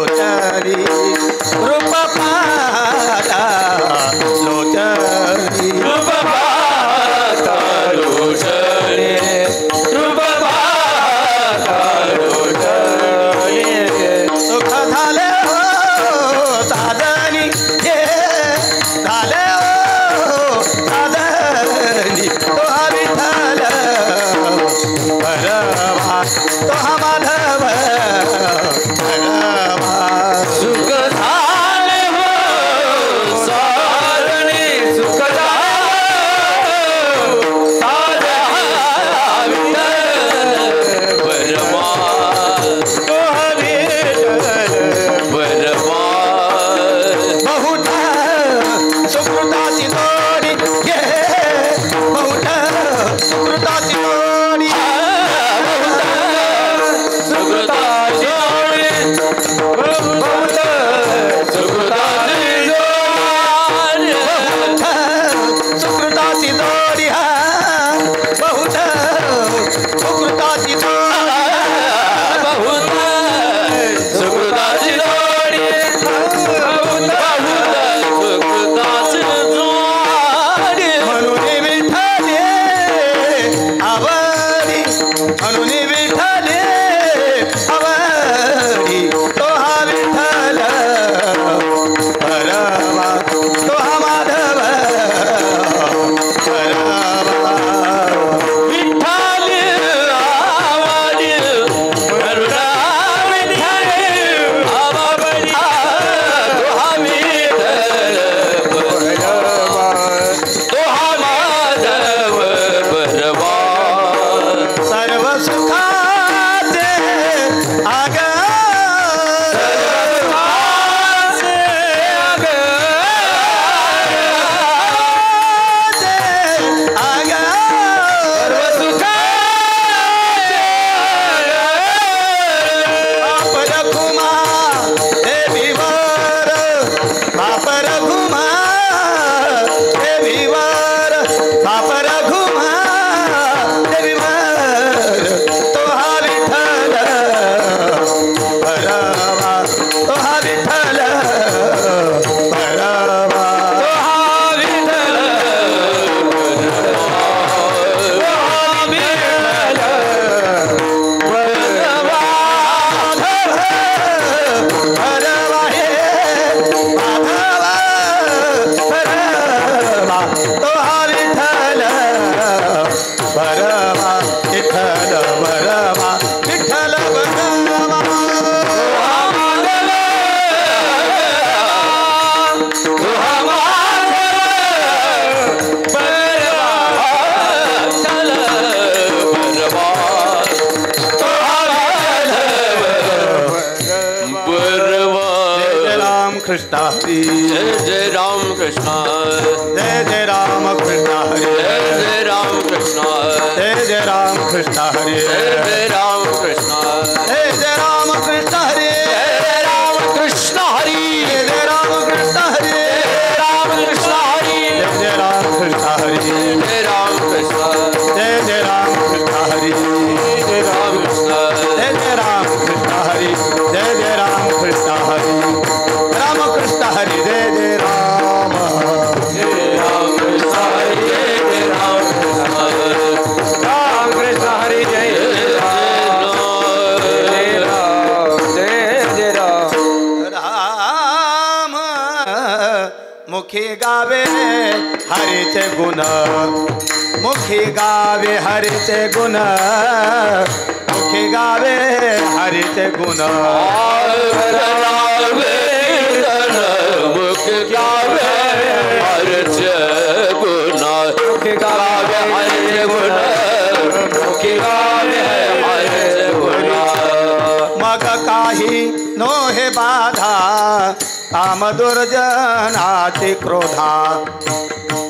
लोचनी रूप पाहता लोचनी रूप पाहता लोचनी रूप पाहता लोचनी सुख झाले हो साधनी हे झाले हो साधनी तो हा विठ्ठल परवा तो हा माधव परवा सुख झाले हो सारणी सुख झाले परवा तो हा विठ्ठल परवा बहुत सुकृताची जोडी घे बहुत सुकृताची जोडी सुकृताची जोडी बहुत सुकृताची जोडी सुकृताची जोडी बहुत सुकृताची जोडी बहुत सुकृताची जोडी बहुत सुकृताची जोडी म्हणून विठ्ठले आवडी म्हणून विठ्ठले आवडी तो हा विठ्ठल परवा तो हा माधव परवा विठ्ठल आवाडी करुणा विठ्ठल आवाडी तो हा विठ्ठल तो हा माधव परवा सर्व सुखाचे आगर कृष्ण हरी जय जय राम कृष्ण जय जय राम कृष्ण हरी जय जय राम कृष्ण जय जय राम कृष्ण हरी जय जय राम कृष्ण जय जय राम कृष्ण हरी जय राम कृष्ण हरी जय जय राम कृष्ण हरी राम कृष्ण हरी जय जय राम कृष्ण हरी जय राम कृष्ण जय जय राम कृष्ण हरी जय राम कृष्ण जय जय राम कृष्ण हरी जय जय राम कृष्ण हरी राम कृष्ण हरी जय जय राम कृष्ण हरी जय राम कृष्ण राम कृष्ण हरी जय राम मुखी गावे हरीचे गुण मुखी गावे हरीचे गुण मुखी गावे हरीचे गुण मुख गावे हरचे गुण मुख गावे हरचे गुण मुख गावे हरचे गुण मग काही नो हे बाधा काम दुर्जनाचे क्रोधा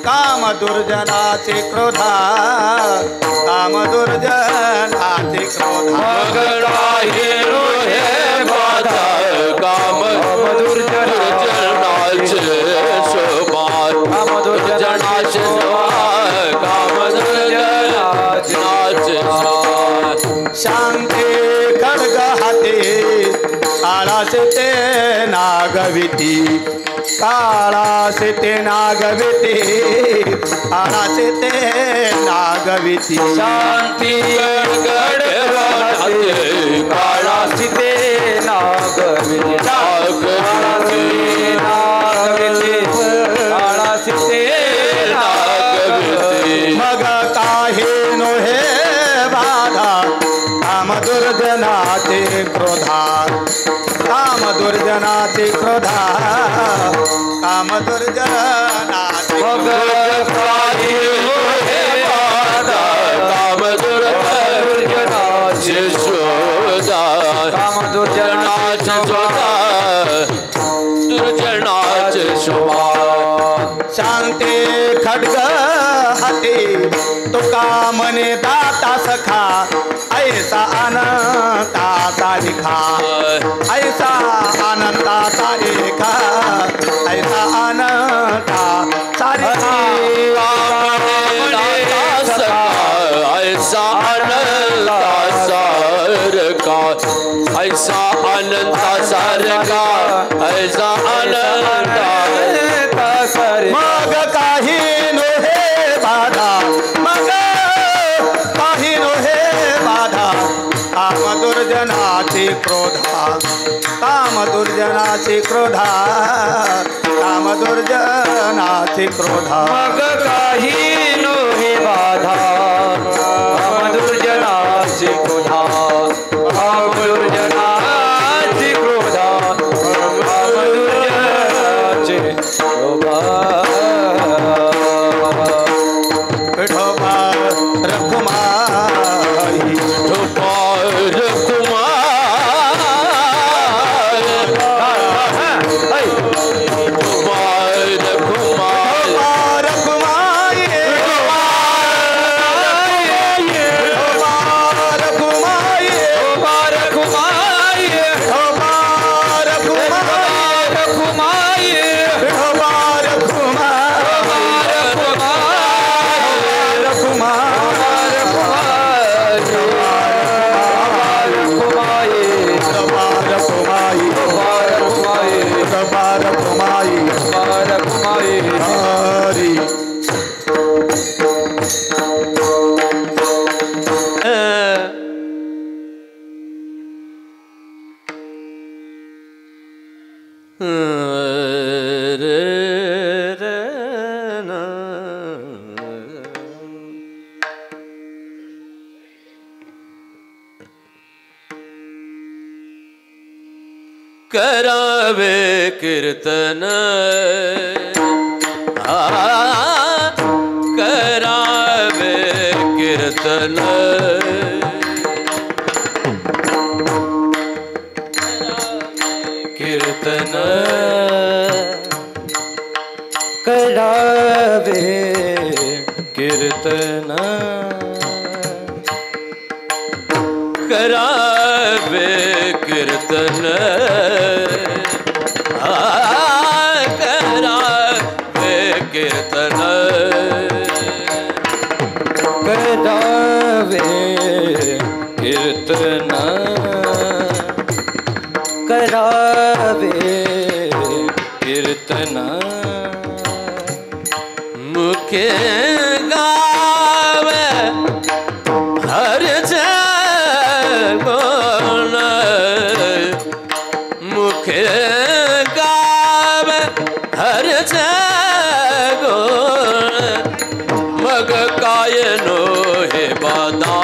काम दुर्जनाचे क्रोधा काम दुर्जनाचे क्रोधा मगराही रोहे बाधा काम दुर्जनाचे शोभा काम दुर्जनाचे काम दुर्जनाचे शांती खड्ग हाती आळा सीते नागविती काळा सीते नागविती काळा सीते नागविती शांती गडगड काळा सीते नागविती काळा सीते नागविती मग काही नोहे बाधा काम दुर्जनाचे क्रोधा काम दुर्जनाचे क्रोधा काम दुर्जनाचे मग काही नोहे बाधा काम दुर्जनाचे शोधा काम दुर्जनाचे शोधा दुर्जनाचे शोभा शांती खड्ग हाती तुका मने दाता सखा ऐसा अनंताचा लिखा ऐसा अनंताचा रेखा ऐसा अनंताचा रेखा ऐसा अनंता सारखा ऐसा अनंता सारखा ऐसा अनंता मग काही नोहे बाधा मग काही नोहे बाधा काम दुर्जनाचे क्रोधा काम दुर्जनाचे क्रोधा काम दुर्जनाचे क्रोधा मग काही नोहे बाधा काम दुर्जनाचे क्रोधा काम दुर्जनाचे क्रोधा काम दुर्जनाचे शोभा विठोबा रखुमाई विठोबा करावे कीर्तन करावे कीर्तन कीर्तन करावे कीर्तन करावे कीर्तन करावे कीर्तन करावे कीर्तन करावे कीर्तन मुखे गावे हर गुण मुखे गावे हर गुण मग काय नो हे बादा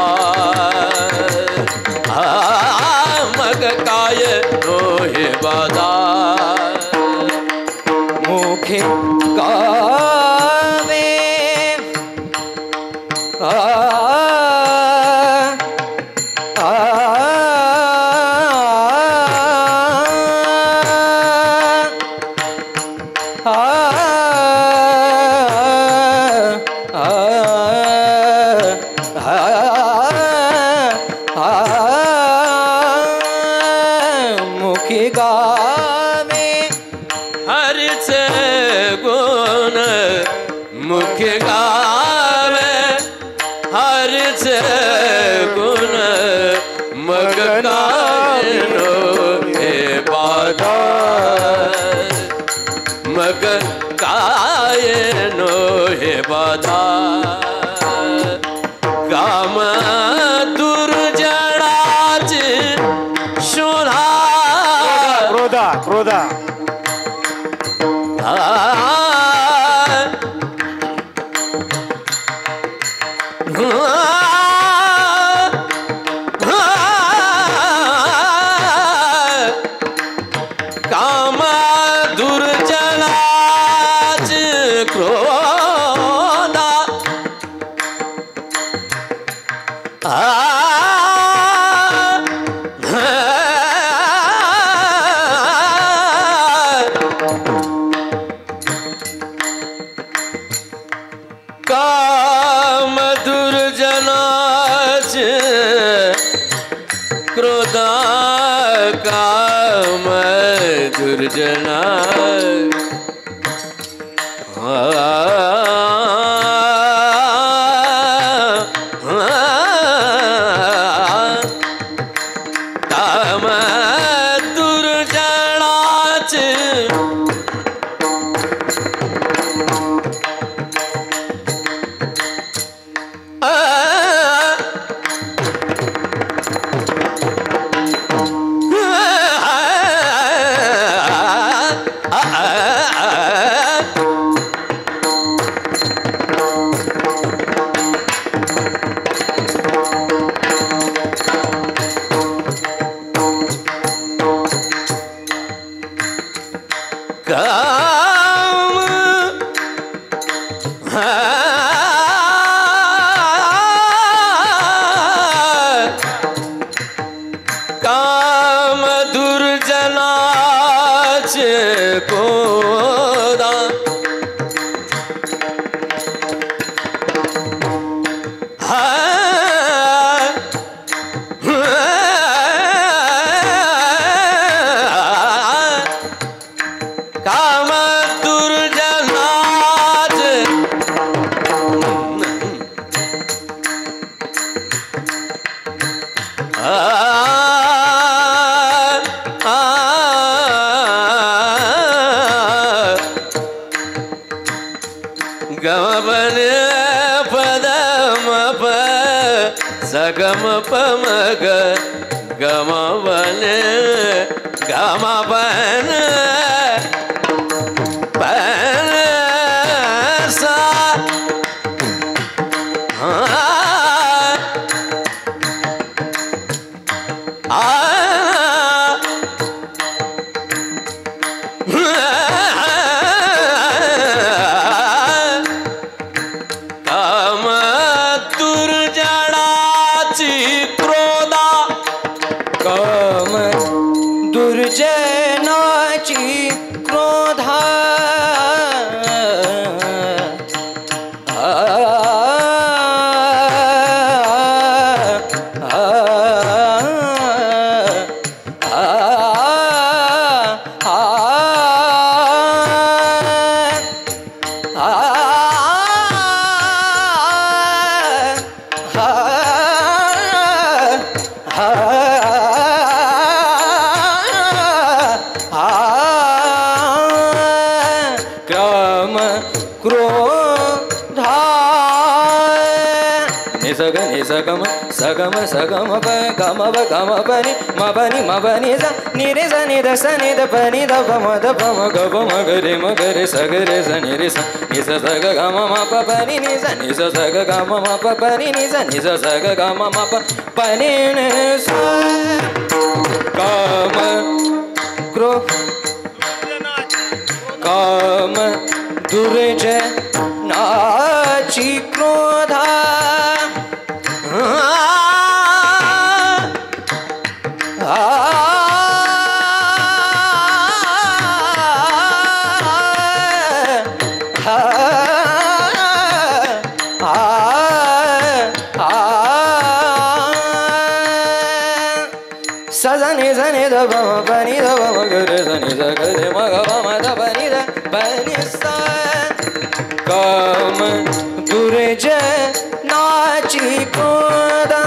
मग काय नो हे बादा मुखे गावे मुखी गावे हरिच गुण मुखी गावे हरिच गुण मग गायनो हे बा मग काय नो हे बाधा काम दुर्जनाचे शोधा क्रोधा क्रोधा काम दुर्जनाचे क्रोधा काम दुर्जनाचे क्रोधा काम दुर्जना काम दुर्जनाचे काम दुर्जनाचे क्रोधा काम दुर्जनाचे गमन पदम प सगम पमग गमवन गमवन पन सा काम दुर्जनाची क्रोधा काम दुर्जनाची क्रोधा काम क्रोधा निसग निसगम सगम सगम प गम ब गम पनि म पनि म पनि ज निरे ज निद स निद पनि द प म द प म ग प म ग रे म ग रे स ग रे स नि रे स नि स ग ग म म प पनि नि स नि स ग ग म म प पनि नि स नि स ग ग म म प पनि नि स काम काम दुर्जनाची क्रोधा सजने जने द ब पनि द ब म ग रे जने ज ग रे म ग ब म द पनि द पनि स काम दुर्जनाची क्रोधा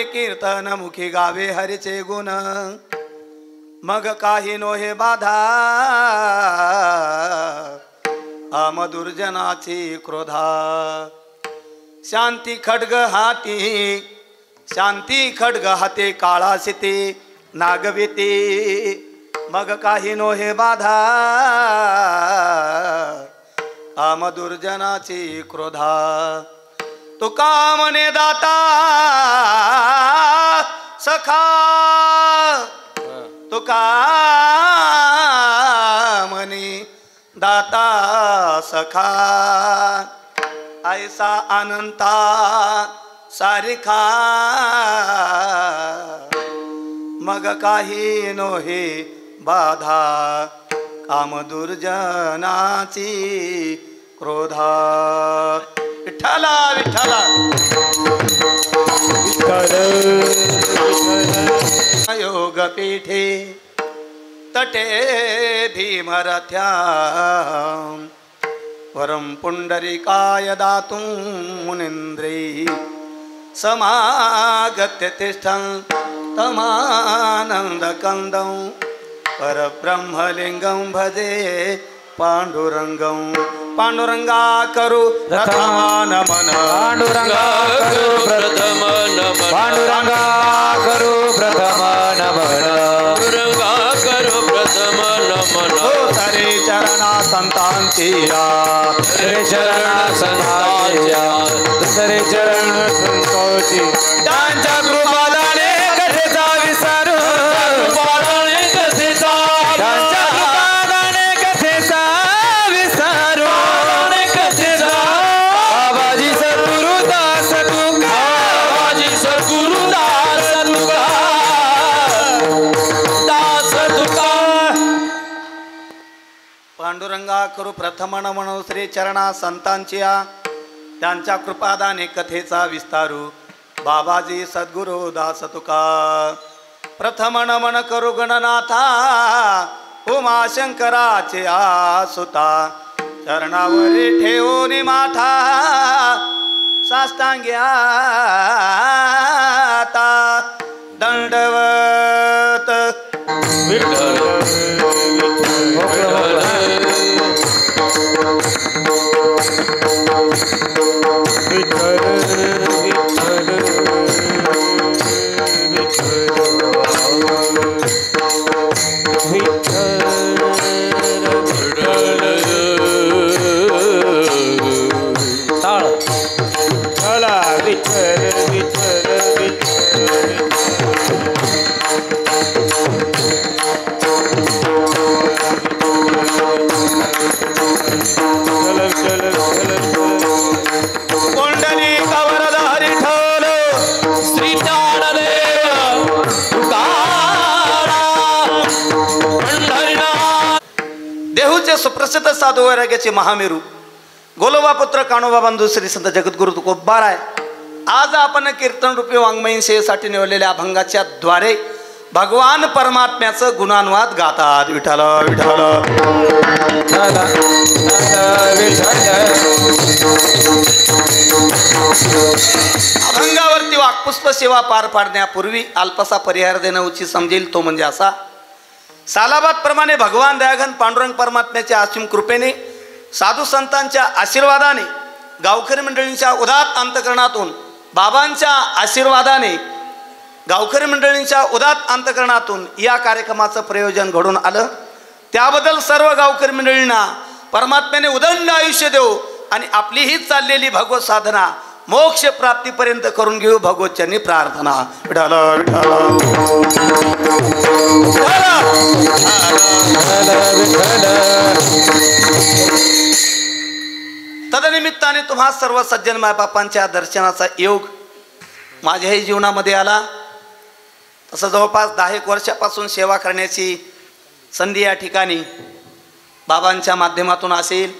गावे कीर्तन मुखी गावे हरीचे गुण मग काही नोहे बाधा अमदुर्जनाची क्रोधा शांती खड्ग हाते काळा सिते नागविते मग काही नोहे बाधा अमदुर्जनाची क्रोधा तुका म्हणे दाता सखा तुका म्हणे दाता सखा ऐसा अनंता सारिखा मग काही नोहे बाधा काम दुर्जनाची क्रोधा विठ्ठला विठ्ठला योग पीठे तटे भीमरथ्या वरम पुंडरीकाय दातुं मुनीन्द्रै समागत्य तिष्ठन् तमानन्दकन्दं परब्रह्मलिङ्गं भजे पांडुरंगं पांडुरंगा करू प्रथम नमन पांडुरंगा करू प्रथम नमन पांडुरंगा करू प्रथम नमन पांडुरंगा करू प्रथम नमन तरे चरणा संतांचिया तरे चरणा संतांचिया तरे चरण संतोषी त्यांच्या कृपादाने कथेचा विसरू कृपादाने कथेचा त्यांच्या कृपादाने कथेचा विसरू कथेचा बाबाजी सद्गुरुदास तुका बाबाजी सद्गुरुदास तुका दास तुका पांडुरंगा करू प्रथम नमन श्री चरणा संतांचिया त्यांच्या कृपादाने कथेचा विस्तारू बाबाजी सद्गुरु दास तुका प्रथम नमन करू गणनाथा उमाशंकराचे आसुता चरणावरी ठेवून माथा साष्टांग्याता दंडवत विठ्ठल देहूचे सुप्रसिद्ध साधू वैराग्याचे महामेरू गोलोबा पुत्र कानोबा बंधू श्री संत जगद्गुरु तुकोबार आहे. आज आपण कीर्तन रूपी वाङ्मयीन सेवेसाठी निवडलेल्या अभंगाच्या द्वारे भगवान परमात्म्याचं गुणानुवाद गातात. विठ्ठल विठ्ठल अभंगावरती वाक्पुष्प सेवा पार पाडण्यापूर्वी अल्पसा परिहार देणं उचित समजेल. तो म्हणजे असा, सालाबाद प्रमाणे भगवान दयाघन पांडुरंग परमात्म्याच्या असीम कृपेने साधू संतांच्या आशीर्वादाने गावकरी मंडळींच्या उदात्त अंतकरणातून बाबांच्या आशीर्वादाने गावकरी मंडळींच्या उदात्त अंतकरणातून या कार्यक्रमाचं प्रयोजन घडून आलं. त्याबद्दल सर्व गावकरी मंडळींना परमात्म्याने उदंड आयुष्य देऊ आणि आपली ही चाललेली भगवत साधना मोक्ष प्राप्तीपर्यंत करून घेऊ भगवतचरणी प्रार्थना. विठ्ठल तदनिमित्ताने तुम्हा सर्व सज्जन मायबापांच्या दर्शनाचा योग माझ्याही जीवनामध्ये आला. तसं जवळपास 10 वर्षापासून सेवा करण्याची संधी या ठिकाणी बाबांच्या माध्यमातून असेल,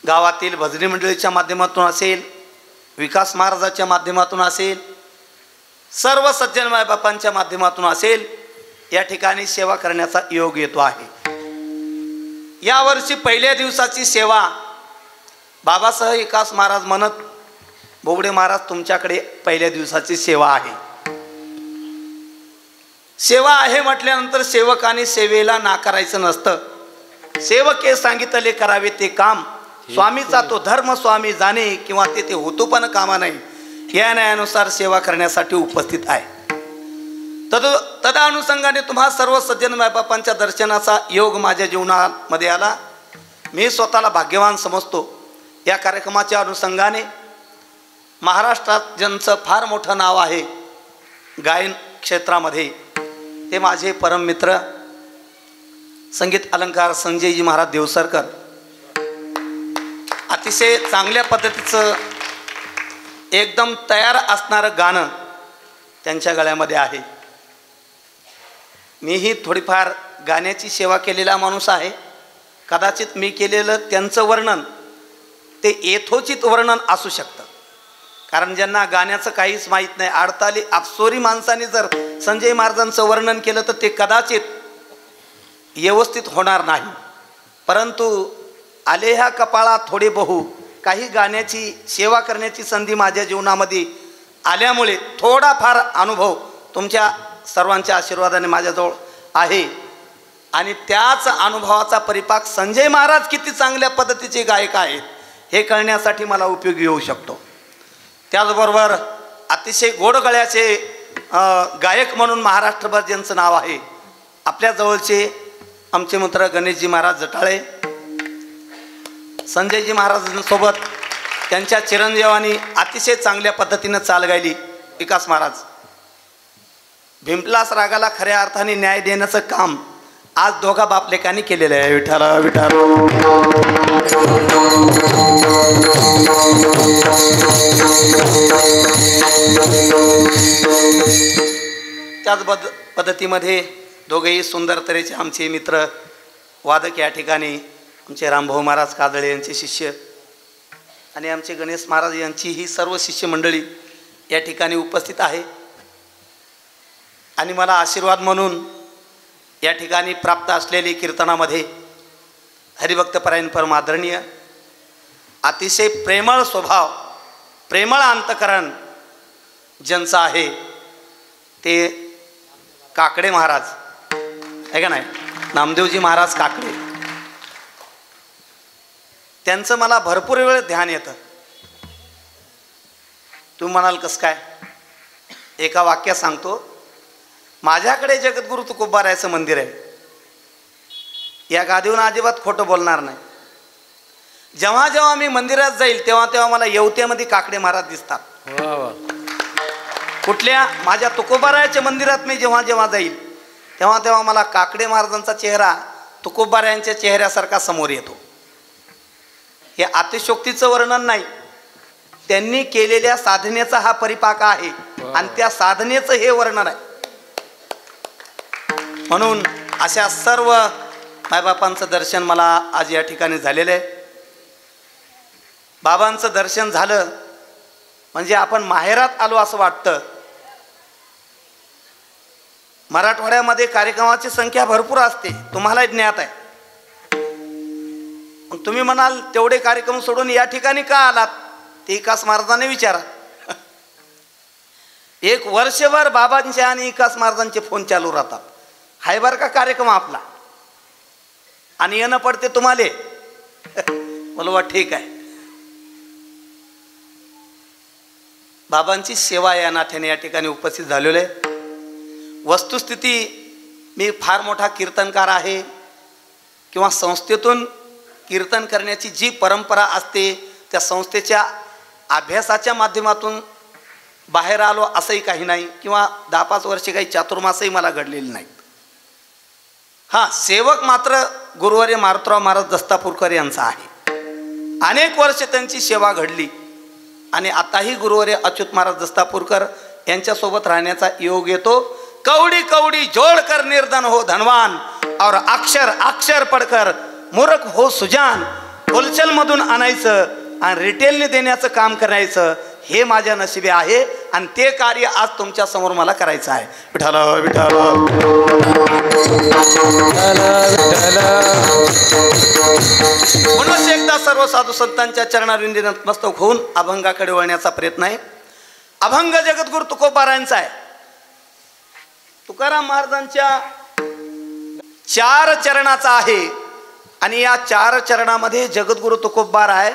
गावातील भजनी मंडळीच्या माध्यमातून असेल, विकास महाराजाच्या माध्यमातून असेल, सर्व सज्जन मायबापांच्या माध्यमातून असेल, या ठिकाणी सेवा करण्याचा योग येतो आहे. यावर्षी पहिल्या दिवसाची सेवा बाबासह विकास महाराज म्हणत बोबडे महाराज तुमच्याकडे पहिल्या दिवसाची सेवा आहे. सेवा आहे म्हटल्यानंतर सेवकाने सेवेला नाकारायचं नसतं. सेवके सांगितले करावे ते काम, स्वामीचा तो धर्म स्वामी जाणे, किंवा ते होतो पण कामा नाही, या न्यायानुसार सेवा करण्यासाठी उपस्थित आहे. तदा अनुषंगाने तुम्हा सर्व सज्जन मायबापांच्या दर्शनाचा योग माझ्या जीवनामध्ये आला. मी स्वतःला भाग्यवान समजतो. या कार्यक्रमाच्या अनुषंगाने महाराष्ट्रात ज्यांचं फार मोठं नाव आहे गायन क्षेत्रामध्ये, ते माझे परममित्र संगीत अलंकार संजयजी महाराज देवसरकर. अतिशय चांगल्या पद्धतीचं एकदम तयार असणारं गाणं त्यांच्या गळ्यामध्ये आहे. मीही थोडीफार गाण्याची सेवा केलेला माणूस आहे. कदाचित मी केलेलं त्यांचं वर्णन ते यथोचित वर्णन असू शकतं, कारण ज्यांना गाण्याचं काहीच माहीत नाही, आडताली आपसोरी माणसाने जर संजय महाराजांचं वर्णन केलं तर ते कदाचित व्यवस्थित होणार नाही. परंतु आले ह्या कपाळा थोडे बहु, काही गाण्याची सेवा करण्याची संधी माझ्या जीवनामध्ये आल्यामुळे थोडाफार अनुभव तुमच्या सर्वांच्या आशीर्वादाने माझ्याजवळ आहे. आणि त्याच अनुभवाचा परिपाक संजय महाराज किती चांगल्या पद्धतीचे गायक आहेत हे कळण्यासाठी मला उपयोगी होऊ शकतो. त्याचबरोबर अतिशय गोड गळ्याचे गायक म्हणून महाराष्ट्रभर ज्यांचं नाव आहे, आपल्या जवळचे आमचे मित्र गणेशजी महाराज जटाळे, संजयजी महाराजांसोबत त्यांच्या चिरंजीवानी अतिशय चांगल्या पद्धतीनं चाल गायली विकास महाराज. भिंपलास रागाला खऱ्या अर्थाने न्याय देण्याचं काम आज दोघा बापलेकांनी केलेलं आहे. विठाला विठाल. त्याच पद्धतीमध्ये दोघेही सुंदर तऱ्हेचे आमचे मित्र वादक या ठिकाणी आमचे रामभाऊ महाराज काजळे यांचे शिष्य आणि आमचे गणेश महाराज यांची ही सर्व शिष्य मंडळी या ठिकाणी उपस्थित आहे. आणि मला आशीर्वाद म्हणून या ठिकाणी प्राप्त असलेली कीर्तनामध्ये हरिभक्तपरायण परम आदरणीय, अतिशय प्रेमळ स्वभाव, प्रेमळ अंतकरण ज्यांचं आहे ते काकडे महाराज आहे का नाही, नामदेवजी महाराज काकडे. त्यांचं मला भरपूर वेळ ध्यान येतं. तुम्ही म्हणाल कसं काय? एका वाक्यात सांगतो. माझ्याकडे जगद्गुरु तुकोबारायचं मंदिर आहे. या गादीवरून अजिबात खोटं बोलणार नाही. जेव्हा जेव्हा मी मंदिरात जाईल तेव्हा तेव्हा मला येवत्यामध्ये काकडे महाराज दिसतात. कुठल्या माझ्या तुकोबारायाच्या मंदिरात मी जेव्हा जेव्हा जाईल तेव्हा तेव्हा मला काकडे महाराजांचा चेहरा तुकोबारायांच्या चेहऱ्यासारखा समोर येतो. हे अतिशोक्तीचं वर्णन नाही, त्यांनी केलेल्या साधनेचा हा परिपाक आहे आणि त्या साधनेचं हे वर्णन आहे. म्हणून अशा सर्व मायबापांचं दर्शन मला आज या ठिकाणी झालेलं आहे. बाबांचं दर्शन झालं म्हणजे आपण माहेरात आलो असं वाटतं. मराठवाड्यामध्ये कार्यक्रमाची संख्या भरपूर असते, तुम्हाला ज्ञात आहे. मग तुम्ही म्हणाल तेवढे कार्यक्रम सोडून या ठिकाणी का आलात, ते विकास महाराजांनी विचारा. एक वर्षभर बाबांचे आणि विकास महाराजांचे फोन चालू राहतात. हाय बरं का कार्यक्रम आपला, आणि येणं पडते तुम्हाला. बोलवा ठीक आहे. बाबांची सेवा या नात्याने या ठिकाणी उपस्थित झालेलो आहे. वस्तुस्थिती मी फार मोठा कीर्तनकार आहे किंवा संस्थेतून कीर्तन करण्याची जी परंपरा असते त्या संस्थेच्या अभ्यासाच्या माध्यमातून बाहेर आलो असंही काही नाही, किंवा 10-5 वर्षे काही चातुर्मासही मला घडलेली नाहीत. हां, सेवक मात्र गुरुवर्य मारुतराव महाराज दस्तापूरकर यांचा आहे. अनेक वर्ष त्यांची सेवा घडली आणि आताही गुरुवर्य अच्युत महाराज दस्तापूरकर यांच्यासोबत राहण्याचा योग येतो. कौडी कौडी जोडकर निर्धन हो धनवान, और अक्षर अक्षर पडकर मूर्ख हो सुजान. होलसेल मधून आणायचं आणि रिटेलने देण्याचं काम करायचं हे माझ्या नशिबी आहे, आणि ते कार्य आज तुमच्या समोर मला करायचं आहे. विठाल विठाल. म्हणून एकदा सर्व साधू संतांच्या चरणारविंदी नतमस्तक होऊन अभंगाकडे वळण्याचा प्रयत्न आहे. अभंग जगद्गुरु तुकोबारायांचा आहे. तुकाराम महाराजांच्या 4 चरणाचा आहे आणि या 4 चरणामध्ये जगद्गुरु तुकोबार आहे.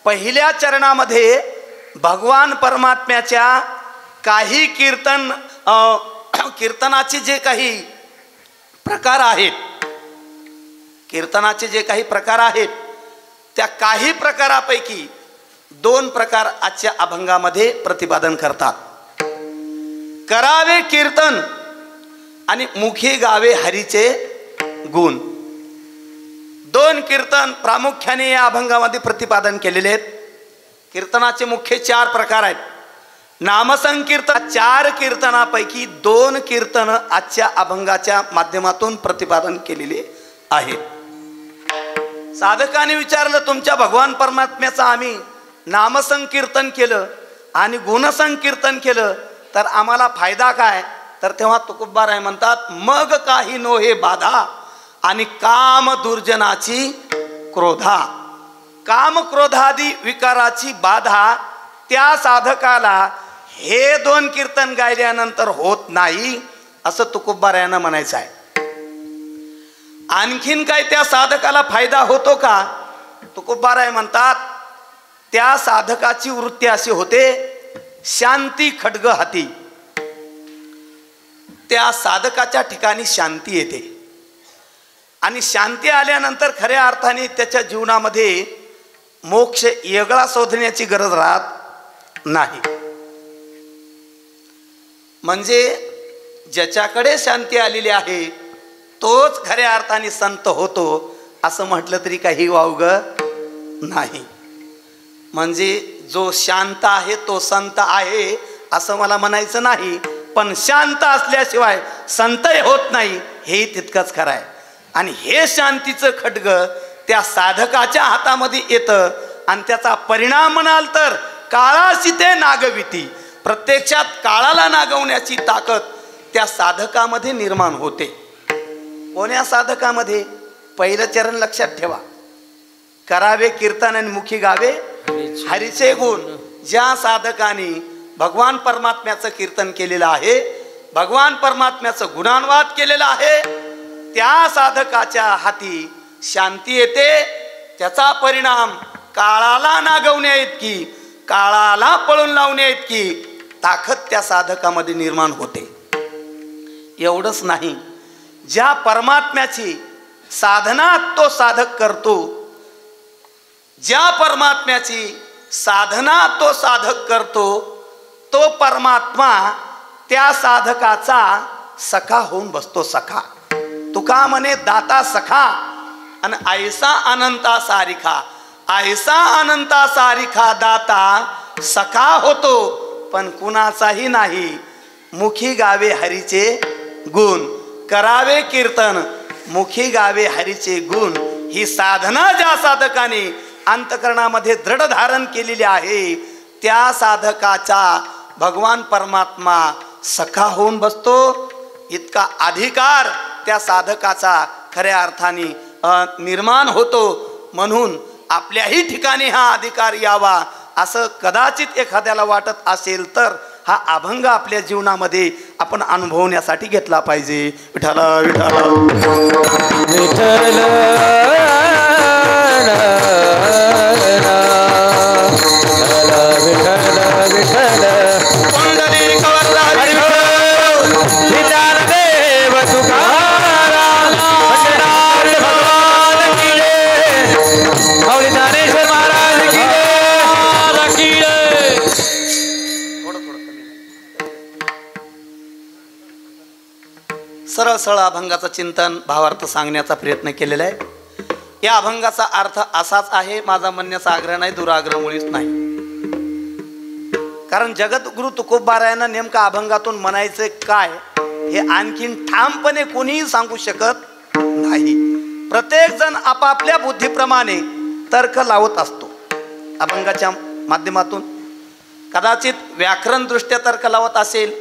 पहिल्या चरणामध्ये भगवान परमात्म्याच्या काही कीर्तनाचे जे काही प्रकार आहेत, कीर्तनाचे जे काही प्रकार आहेत त्या काही प्रकारापैकी 2 प्रकार आजच्या अभंगामध्ये प्रतिपादन करतात. करावे कीर्तन आणि मुखी गावे हरीचे गुण. 2 कीर्तन प्रामुख्याने या अभंगामध्ये प्रतिपादन केलेले आहेत. कीर्तनाचे मुख्य 4 प्रकार आहेत. नामसंकीर्तन 4 कीर्तनापैकी 2 कीर्तन आजच्या अभंगाच्या माध्यमातून प्रतिपादन केलेले आहेत. साधकाने विचारलं, तुमच्या भगवान परमात्म्याचं आम्ही नामसंकीर्तन केलं आणि गुणसंकीर्तन केलं तर आम्हाला फायदा काय? तर तेव्हा तुकोबाराय म्हणतात, मग काही नो हे बाधा आणि काम दुर्जनाची क्रोधा. काम क्रोधादी विकाराची बाधा त्या साधकाला हे 2 कीर्तन गायल्यानंतर होत नाही असं तुकोबारायांना म्हणायचं आहे. आणखीन काय त्या साधकाला फायदा होतो का? तुकोबाराय म्हणतात, त्या साधकाची वृत्ती अशी होते, शांती खड्ग हाती. त्या साधकाच्या ठिकाणी शांती येते आणि शांती आल्यानंतर खऱ्या अर्थाने त्याच्या जीवनामध्ये मोक्ष वेगळा शोधण्याची गरज राहत नाही. म्हणजे ज्याच्याकडे शांती आलेली आहे तोच खऱ्या अर्थाने संत होतो असं म्हटलं तरी काही वावगं नाही. म्हणजे जो शांत आहे तो संत आहे असं मला म्हणायचं नाही, पण शांत असल्याशिवाय संतही होत नाही हे तितकंच खरं आहे. आणि हे शांतीचं खड्ग त्या साधकाच्या हातामध्ये येतं आणि त्याचा परिणाम म्हणाल तर काळाशी ते नागविती. प्रत्यक्षात काळाला नागवण्याची ताकद त्या साधकामध्ये निर्माण होते. कोण्या साधकामध्ये? पहिलं चरण लक्षात ठेवा, करावे कीर्तन आणि मुखी गावे हरीचे गुण. ज्या साधकाने भगवान परमात्म्याचं कीर्तन केलेलं आहे, भगवान परमात्म्याचं गुणानुवाद केलेला आहे, त्या साधकाच्या हाती शांती येते. त्याचा परिणाम काळाला नागवण्या इतकी, काळाला पळून लावण्या इतकी ताकद त्या साधकामध्ये निर्माण होते. एवढंच नाही, ज्या परमात्म्याची साधना तो साधक करतो, ज्या परमात्म्याची साधना तो साधक करतो, तो परमात्मा त्या साधकाचा सखा होऊन बसतो. सखा तुका म्हणे, दाता सखा आणि ऐसा अनंता सारिखा. ऐसा अनंता सारिखा दाता सखा होतो, पण कुणाचाही नाही. मुखी गावे हरीचे गुण, करावे कीर्तन, मुखी गावे हरीचे गुण. ही साधना ज्या साधकाने अंतकरणामध्ये दृढ धारण केलेली आहे त्या साधकाचा भगवान परमात्मा सखा होऊन बसतो. इतका अधिकार त्या साधकाचा खऱ्या अर्थाने निर्माण होतो. म्हणून आपल्याही ठिकाणी हा अधिकार यावा असं कदाचित एखाद्याला वाटत असेल तर हा अभंग आपल्या जीवनामध्ये आपण अनुभवण्यासाठी घेतला पाहिजे. विठ्ठल विठ्ठल विठ्ठल विठ्ठल विठ्ठल पुंडलिक वरदारी देव तुकाराम भगवान की जय. माऊली ज्ञानेश्वर महाराज की जय. सरळ सरळ अभंगाचं चिंतन भावार्थ सांगण्याचा प्रयत्न केलेला आहे. या अभंगाचा अर्थ असाच आहे. माझा म्हणण्याचा आग्रह नाही, दुराग्रह मुळीच नाही. कारण जगद्गुरु तुकोबारायांना नेमका अभंगातून म्हणायचं काय हे आणखीन ठामपणे कोणीही सांगू शकत नाही. प्रत्येक जण आपापल्या बुद्धीप्रमाणे तर्क लावत असतो. अभंगाच्या माध्यमातून कदाचित व्याकरणदृष्ट्या तर्क लावत असेल,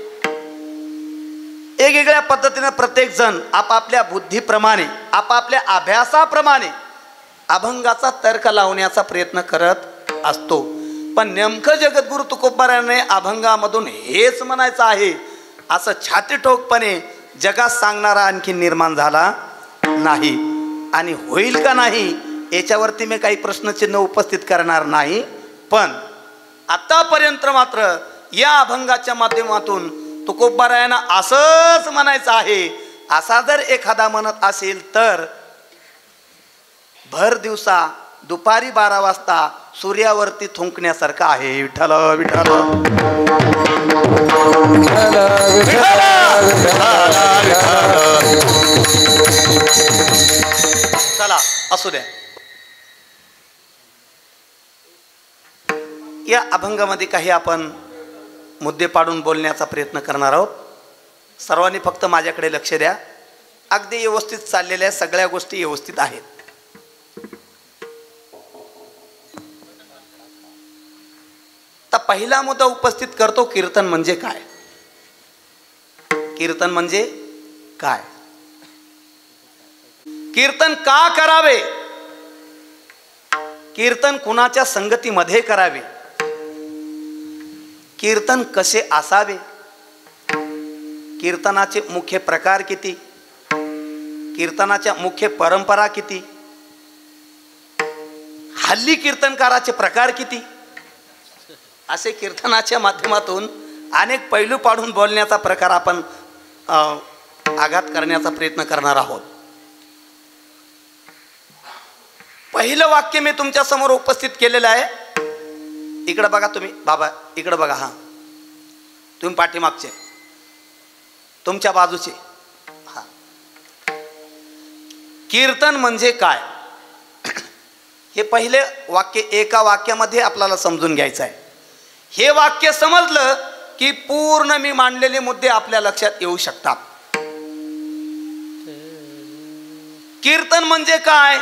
वेगवेगळ्या पद्धतीने प्रत्येक जण आपापल्या बुद्धीप्रमाणे, आपापल्या अभ्यासाप्रमाणे अभंगाचा तर्क लावण्याचा प्रयत्न करत असतो. पण नेमकं जगद्गुरु तुकोबारायाने अभंगामधून हेच म्हणायचं आहे असं छातीठोकपणे जगात सांगणारा आणखी निर्माण झाला नाही. आणि होईल का नाही याच्यावरती मी काही प्रश्नचिन्ह उपस्थित करणार नाही. पण आतापर्यंत मात्र या अभंगाच्या माध्यमातून तुकोबारायांना असंच म्हणायचं आहे. असा जर एखादा म्हणत असेल तर भर दिवसा दुपारी 12 वाजता सूर्यावरती थुंकण्यासारखं आहे. विठ्ठल विठ्ठल चला असू द्या. या अभंगामध्ये काही आपण मुद्दे पाडून बोलण्याचा प्रयत्न करणार आहोत. सर्वांनी फक्त माझ्याकडे लक्ष द्या. अगदी व्यवस्थित चाललेल्या सगळ्या गोष्टी व्यवस्थित आहेत. तर पहिला मुद्दा उपस्थित करतो, कीर्तन म्हणजे काय. कीर्तन म्हणजे काय, कीर्तन का करावे, कीर्तन कुणाच्या संगतीमध्ये करावे, कीर्तन कसे असावे, कीर्तनाचे मुख्य प्रकार किती, कीर्तनाच्या मुख्य परंपरा किती, हल्ली कीर्तनकाराचे प्रकार किती, असे कीर्तनाच्या माध्यमातून अनेक पैलू पाडून बोलण्याचा प्रकार आपण आघात करण्याचा प्रयत्न करणार आहोत. पहिलं वाक्य मी तुमच्या समोर उपस्थित केलेलं आहे. इकडे बघा तुम्ही बाबा, इकडे बघा. हां, तुम्ही पाठीमागचे, तुमच्या बाजूचे. हां, कीर्तन म्हणजे काय हे पहिले वाक्य एका वाक्यामध्ये आपल्याला समजून घ्यायचं आहे. हे वाक्य समजलं की पूर्ण मी मांडलेले मुद्दे आपल्या लक्षात येऊ शकतात. कीर्तन म्हणजे काय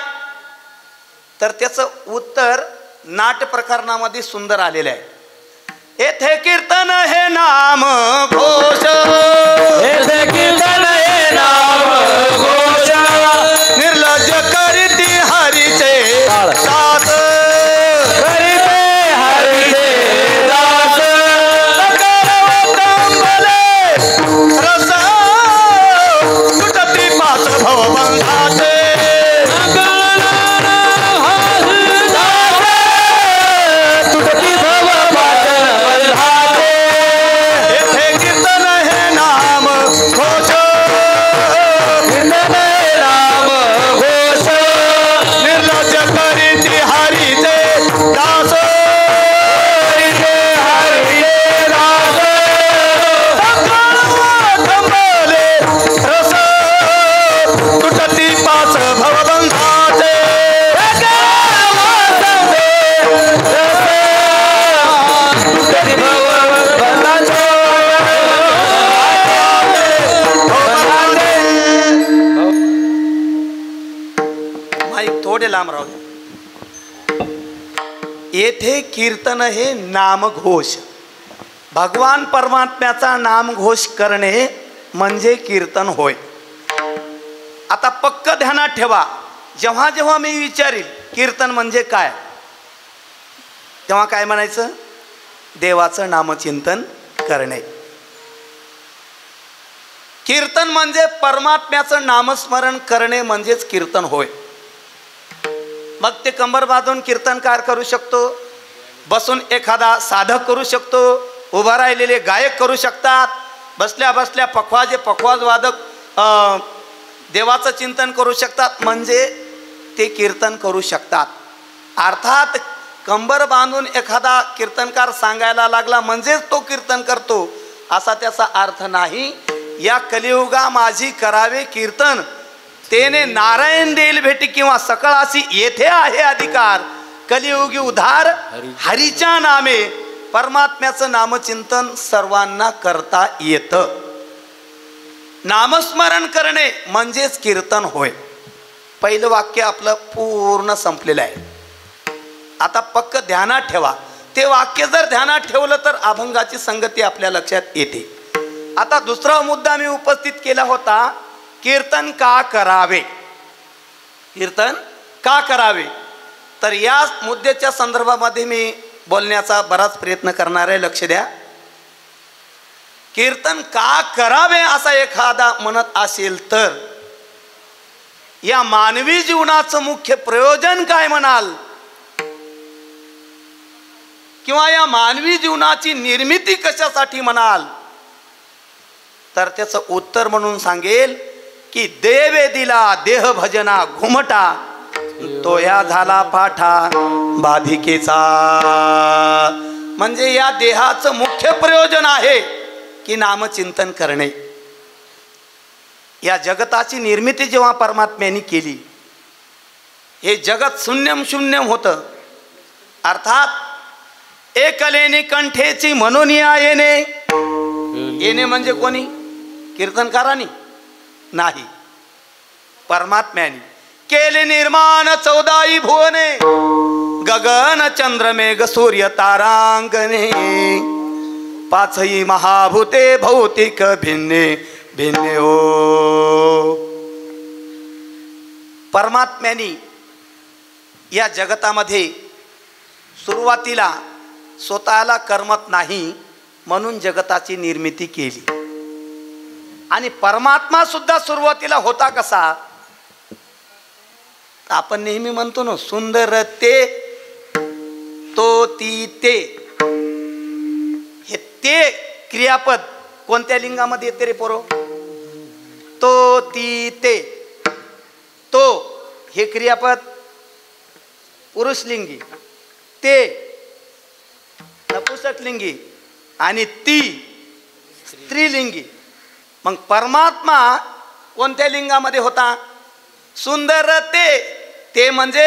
तर त्याचं उत्तर नाट्य प्रकरणामध्ये सुंदर आलेलं आहे. येथे कीर्तन हे नाम घोष, येथे कीर्तन हे नाम घोष, निर्लज्ज करीती हरीचे दास, करीते हरीचे दास, रस कुटती पाच भवबंधाचे, लांब राहू द्या. येथे कीर्तन हे नामघोष, भगवान परमात्म्याचा नामघोष करणे म्हणजे कीर्तन होय. आता पक्क ध्यानात ठेवा, जेव्हा जेव्हा मी विचारील कीर्तन म्हणजे काय तेव्हा काय म्हणायचं, देवाचं नामचिंतन करणे. कीर्तन म्हणजे परमात्म्याचं नामस्मरण करणे म्हणजेच कीर्तन होय. मग ते कंबर बांधून कीर्तनकार करू शकतो, बसून एखादा साधक करू शकतो, उभा राहिलेले गायक करू शकतात, बसल्या बसल्या पखवाज वादक देवाचं चिंतन करू शकतात, म्हणजे ते कीर्तन करू शकतात. अर्थात कंबर बांधून एखादा कीर्तनकार सांगायला लागला म्हणजेच तो कीर्तन करतो असा त्याचा अर्थ नाही. या कलियुगा माझी करावे कीर्तन, तेने नारायण देईल भेटी किंवा सकळासी येथे आहे अधिकार, कलियुगी उद्धार हरीच्या नामे. परमात्म्याचं नामचिंतन सर्वांना करता येतं. नामस्मरण करणे म्हणजेच कीर्तन होय. पहिलं वाक्य आपलं पूर्ण संपलेलं आहे. आता पक्क ध्यानात ठेवा. ते वाक्य जर ध्यानात ठेवलं तर अभंगाची संगती आपल्या लक्षात येते. आता दुसरा मुद्दा मी उपस्थित केला होता, कीर्तन का करावे, कीर्तन का करावे, तर या मुद्द्याच्या संदर्भामध्ये मी बोलण्याचा बराच प्रयत्न करणार आहे. लक्ष द्या. कीर्तन का करावे असा एखादा म्हणत असेल तर या मानवी जीवनाचं मुख्य प्रयोजन काय म्हणाल, किंवा या मानवी जीवनाची निर्मिती कशासाठी म्हणाल, तर त्याचं उत्तर म्हणून सांगेल की देवे दिला देह भजना घुमटा, तो या झाला पाठा बाधिकेचा. म्हणजे या देहाचं मुख्य प्रयोजन आहे की नामचिंतन करणे. या जगताची निर्मिती जेव्हा परमात्म्याने केली, हे जगत शून्यम शून्यम होतं. अर्थात एकलेने कंठेची म्हणून या येणे. येणे म्हणजे कोणी? कीर्तनकारांनी नाही, परमात्म्याने केले निर्माण 14 भुवने, गगन चंद्र मेघ सूर्य तारांगणे, 5 महाभूते भौतिक भिन्ने भिन्ने हो. परमात्म्याने या जगतामध्ये सुरुवातीला स्वतःला करमत नाही म्हणून जगताची निर्मिती केली. आणि परमात्मा सुद्धा सुरुवातीला होता कसा? आपण नेहमी म्हणतो ना, सुंदर ते तो ती ते. हे ते क्रियापद कोणत्या लिंगामध्ये येते रे पोरो? तो ती ते. तो हे क्रियापद पुरुषलिंगी, ते नपुंसकलिंगी आणि ती स्त्रीलिंगी. मग परमात्मा कोणत्या लिंगामध्ये होता? सुंदर ते म्हणजे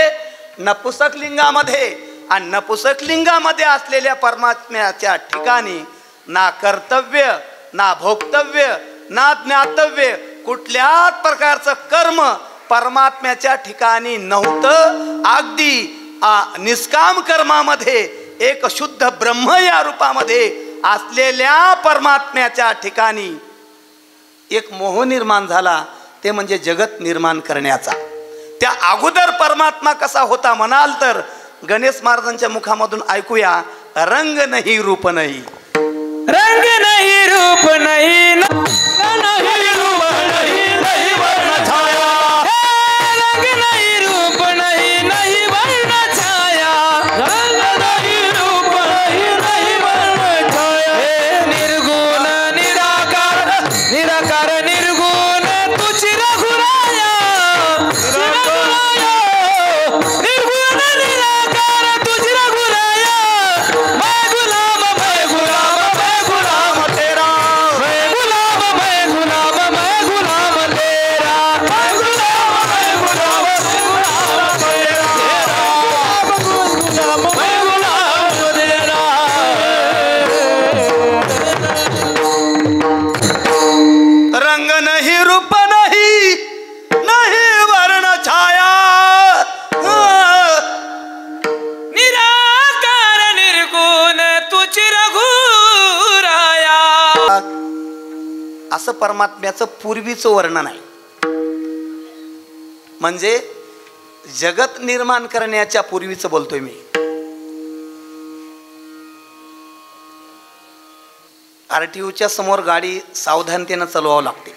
नपुंसक लिंगामध्ये. आणि नपुंसक लिंगामध्ये असलेल्या परमात्म्याच्या ठिकाणी ना कर्तव्य, ना भोक्तव्य, ना ज्ञातव्य, कुठल्याच प्रकारचं कर्म परमात्म्याच्या ठिकाणी नव्हतं. अगदी निष्काम कर्मामध्ये एक शुद्ध ब्रह्म या रूपामध्ये असलेल्या परमात्म्याच्या ठिकाणी एक मोह निर्माण झाला, ते म्हणजे जगत निर्माण करण्याचा. त्या अगोदर परमात्मा कसा होता म्हणाल तर गणेश महाराजांच्या मुखामधून ऐकूया. रंग नाही रूप नाही, रंग नहीं रूप नहीं, नहीं रूप नहीं, नहीं वर्ण छाया. रंग नहीं रूप नहीं, नहीं वर्ण छाया. रंग नहीं रूप नहीं, नहीं वर्ण छाया. निर्गुण निराकार, निराकार निर्गुण तुझी रघुराया. निर्गुण निराकार तुझी रघुराया. मैं गुलाम, मैं गुलाम, मैं गुलाम तेरा. मैं गुलाम, मैं गुलाम, मैं गुलाम तेरा. मैं गुलाम, मैं गुलाम, मैं गुलाम तेरा. मैं गुलाम, मैं गुलाम तेरा. रंग नहीं रूप नहीं, नहीं वर्ण छाया. निराकार निर्गुण तुझी रघुराया. असं परमात्म्याचं पूर्वीचं वर्णन आहे. म्हणजे जगत निर्माण करण्याच्या पूर्वीचं बोलतोय मी. RTOच्या समोर गाडी सावधानतेनं चालवावं लागते.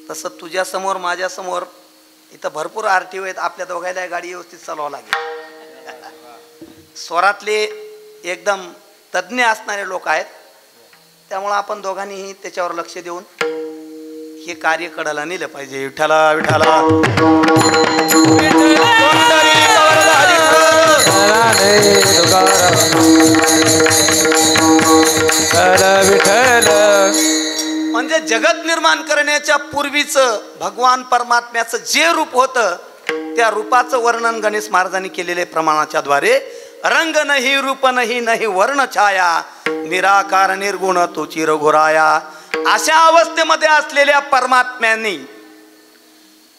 तसं तुझ्या समोर, माझ्या समोर इथं भरपूर RTO आहेत. आपल्या दोघायला गाडी व्यवस्थित चालवावं लागेल. स्वरातले एकदम तज्ज्ञ असणारे लोक आहेत. त्यामुळं आपण दोघांनीही त्याच्यावर लक्ष देऊन हे कार्य कडाला नेलं पाहिजे. विठ्ठला विठ्ठला म्हणजे जगत निर्माण करण्याच्या पूर्वीचं भगवान परमात्म्याचं जे रूप होतं त्या रूपाचं वर्णन गणेश महाराजांनी केलेले प्रमाणाच्या द्वारे. रंग नाही रूप नाही, नाही वर्ण छाया. निराकार निर्गुण तुझी रघुराया. अशा अवस्थेमध्ये असलेल्या परमात्म्यांनी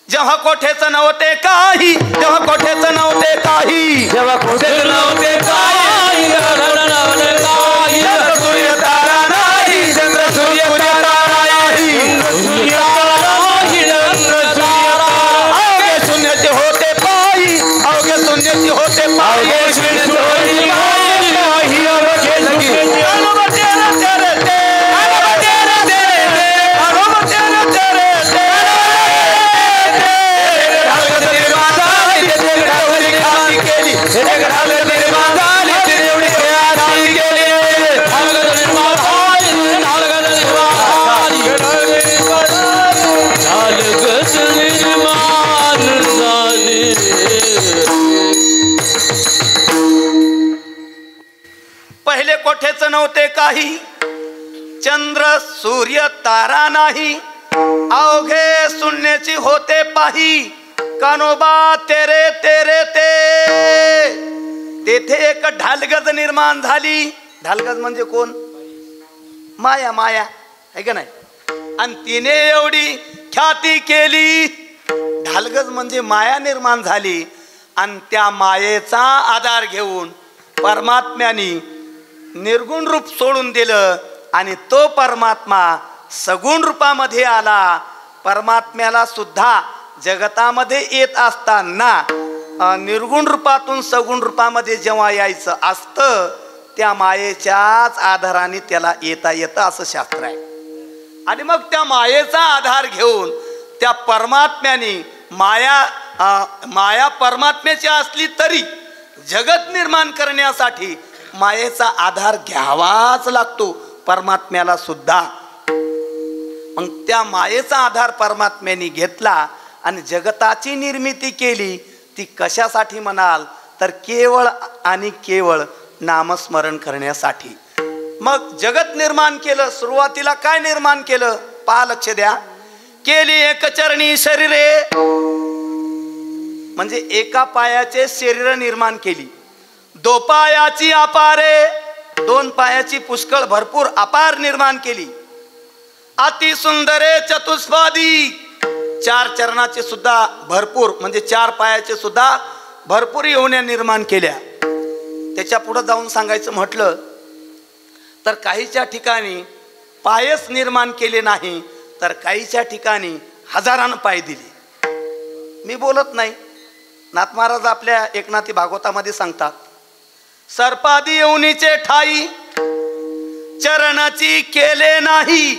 जेव्हा कोठेचं नव्हते काही, जेव्हा कोठेचं नव्हते काही, जेव्हा कुठेच नव्हते काही, चंद्र सूर्य तारा नाही, चंद्र सूर्य तारा नाही, सूर्य तारा नाही, चंद्र सूर्य तारा. शून्याचे काही, चंद्र सूर्य तारा नाही, अवघे शून्याची होते पाही, कानोबा तेरे तेरे ते. तेथे एक ढालगज निर्माण झाली. ढालगज म्हणजे कोण? माया, माया आहे का नाही? आणि तिने एवढी ख्याती केली. ढालगज म्हणजे माया निर्माण झाली आणि त्या मायेचा आधार घेऊन परमात्म्याने निर्गुण रूप सोडून दिलं आणि तो परमात्मा सगुण रूपामध्ये आला. परमात्म्याला सुद्धा जगतामध्ये येत असताना निर्गुण रूपातून सगुण रूपामध्ये जेव्हा यायचं असतं त्या मायेच्याच आधाराने त्याला येता येतं असं शास्त्र आहे. आणि मग त्या मायेचा आधार घेऊन त्या परमात्म्याने माया परमात्म्याची असली तरी जगत निर्माण करण्यासाठी मायेचा आधार घ्यावाच लागतो परमात्म्याला सुद्धा. मग त्या मायेचा आधार परमात्म्याने घेतला आणि जगताची निर्मिती केली. ती कशासाठी म्हणाल तर केवळ आणि केवळ नामस्मरण करण्यासाठी. मग जगत निर्माण केलं. सुरुवातीला काय निर्माण केलं पहा, लक्ष द्या. केली एक चरणी शरीरे, म्हणजे एका पायाचे शरीर निर्माण केली. दो पायाची अपारे, दोन पायाची पुष्कळ भरपूर अपार निर्माण केली. अति सुंदरे चतुष्पादी, चार चरणाचे सुद्धा भरपूर म्हणजे चार पायाचे सुद्धा भरपूर योन्या निर्माण केल्या. त्याच्या पुढे जाऊन सांगायचं म्हटलं तर काहीच्या ठिकाणी पायच निर्माण केले नाही तर काहीच्या ठिकाणी हजारानं पाय दिले. मी बोलत नाही. नाथ महाराज आपल्या एकनाथी भागवतामध्ये सांगतात, सर्पादी योनीचे ठाई चरणाची केले नाही,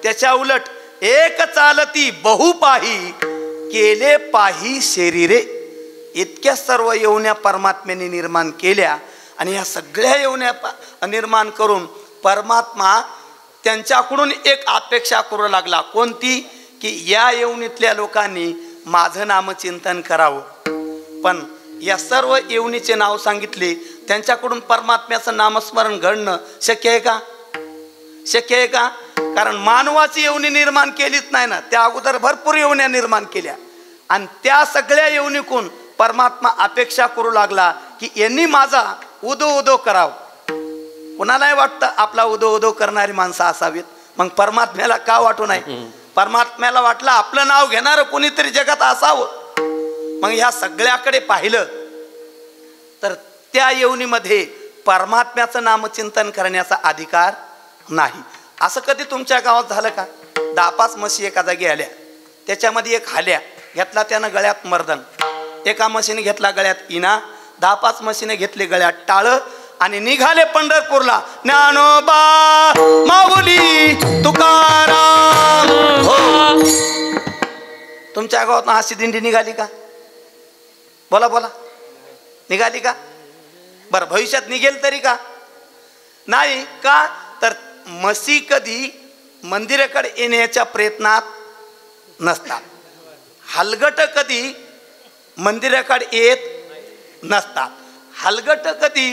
त्याच्या उलट एक चालती बहु पाही केले पाही शरीरे. इतक्या सर्व योन्या परमात्म्याने निर्माण केल्या आणि या सगळ्या योन्या निर्माण करून परमात्मा त्यांच्याकडून एक अपेक्षा करू लागला. कोणती? की या येवणीतल्या लोकांनी माझं नामचिंतन करावं. पण या सर्व येवणीचे नाव सांगितले, त्यांच्याकडून परमात्म्याचं नामस्मरण घडणं शक्य आहे का? शक्य आहे का? कारण मानवाची येवणी निर्माण केलीच नाही ना, त्या अगोदर भरपूर येवण्या निर्माण केल्या आणि त्या सगळ्या येवणीकून परमात्मा अपेक्षा करू लागला की यांनी माझा उदो उदो करावं. कुणालाही वाटतं आपला उदो उदो करणारी माणसं असावीत. मग परमात्म्याला का वाटू नाही? परमात्म्याला वाटलं आपलं नाव घेणारं कोणीतरी जगात असावं. मग ह्या सगळ्याकडे पाहिलं तर त्या येवणीमध्ये परमात्म्याचं नामचिंतन करण्याचा अधिकार नाही. असं कधी तुमच्या गावात झालं का? 10-5 म्हशी एका जागी आल्या, त्याच्यामध्ये एक हाल्या घेतला त्यानं गळ्यात मर्दन, एका म्हशीने घेतला गळ्यात इना, 10-5 म्हशीने घेतले गळ्यात टाळं आणि निघाले पंढरपूरला. ज्ञानोबा माऊली तुकाराम हो. तुमच्या गावात अशी दिंडी निघाली का? बोला बोला, निघाली का? बरं, भविष्यात निघेल तरी का? नाही. का तर म्हशी कधी मंदिराकडे येण्याच्या प्रयत्नात नसतात, हलगट कधी मंदिराकडे येत नसतात, हलगट कधी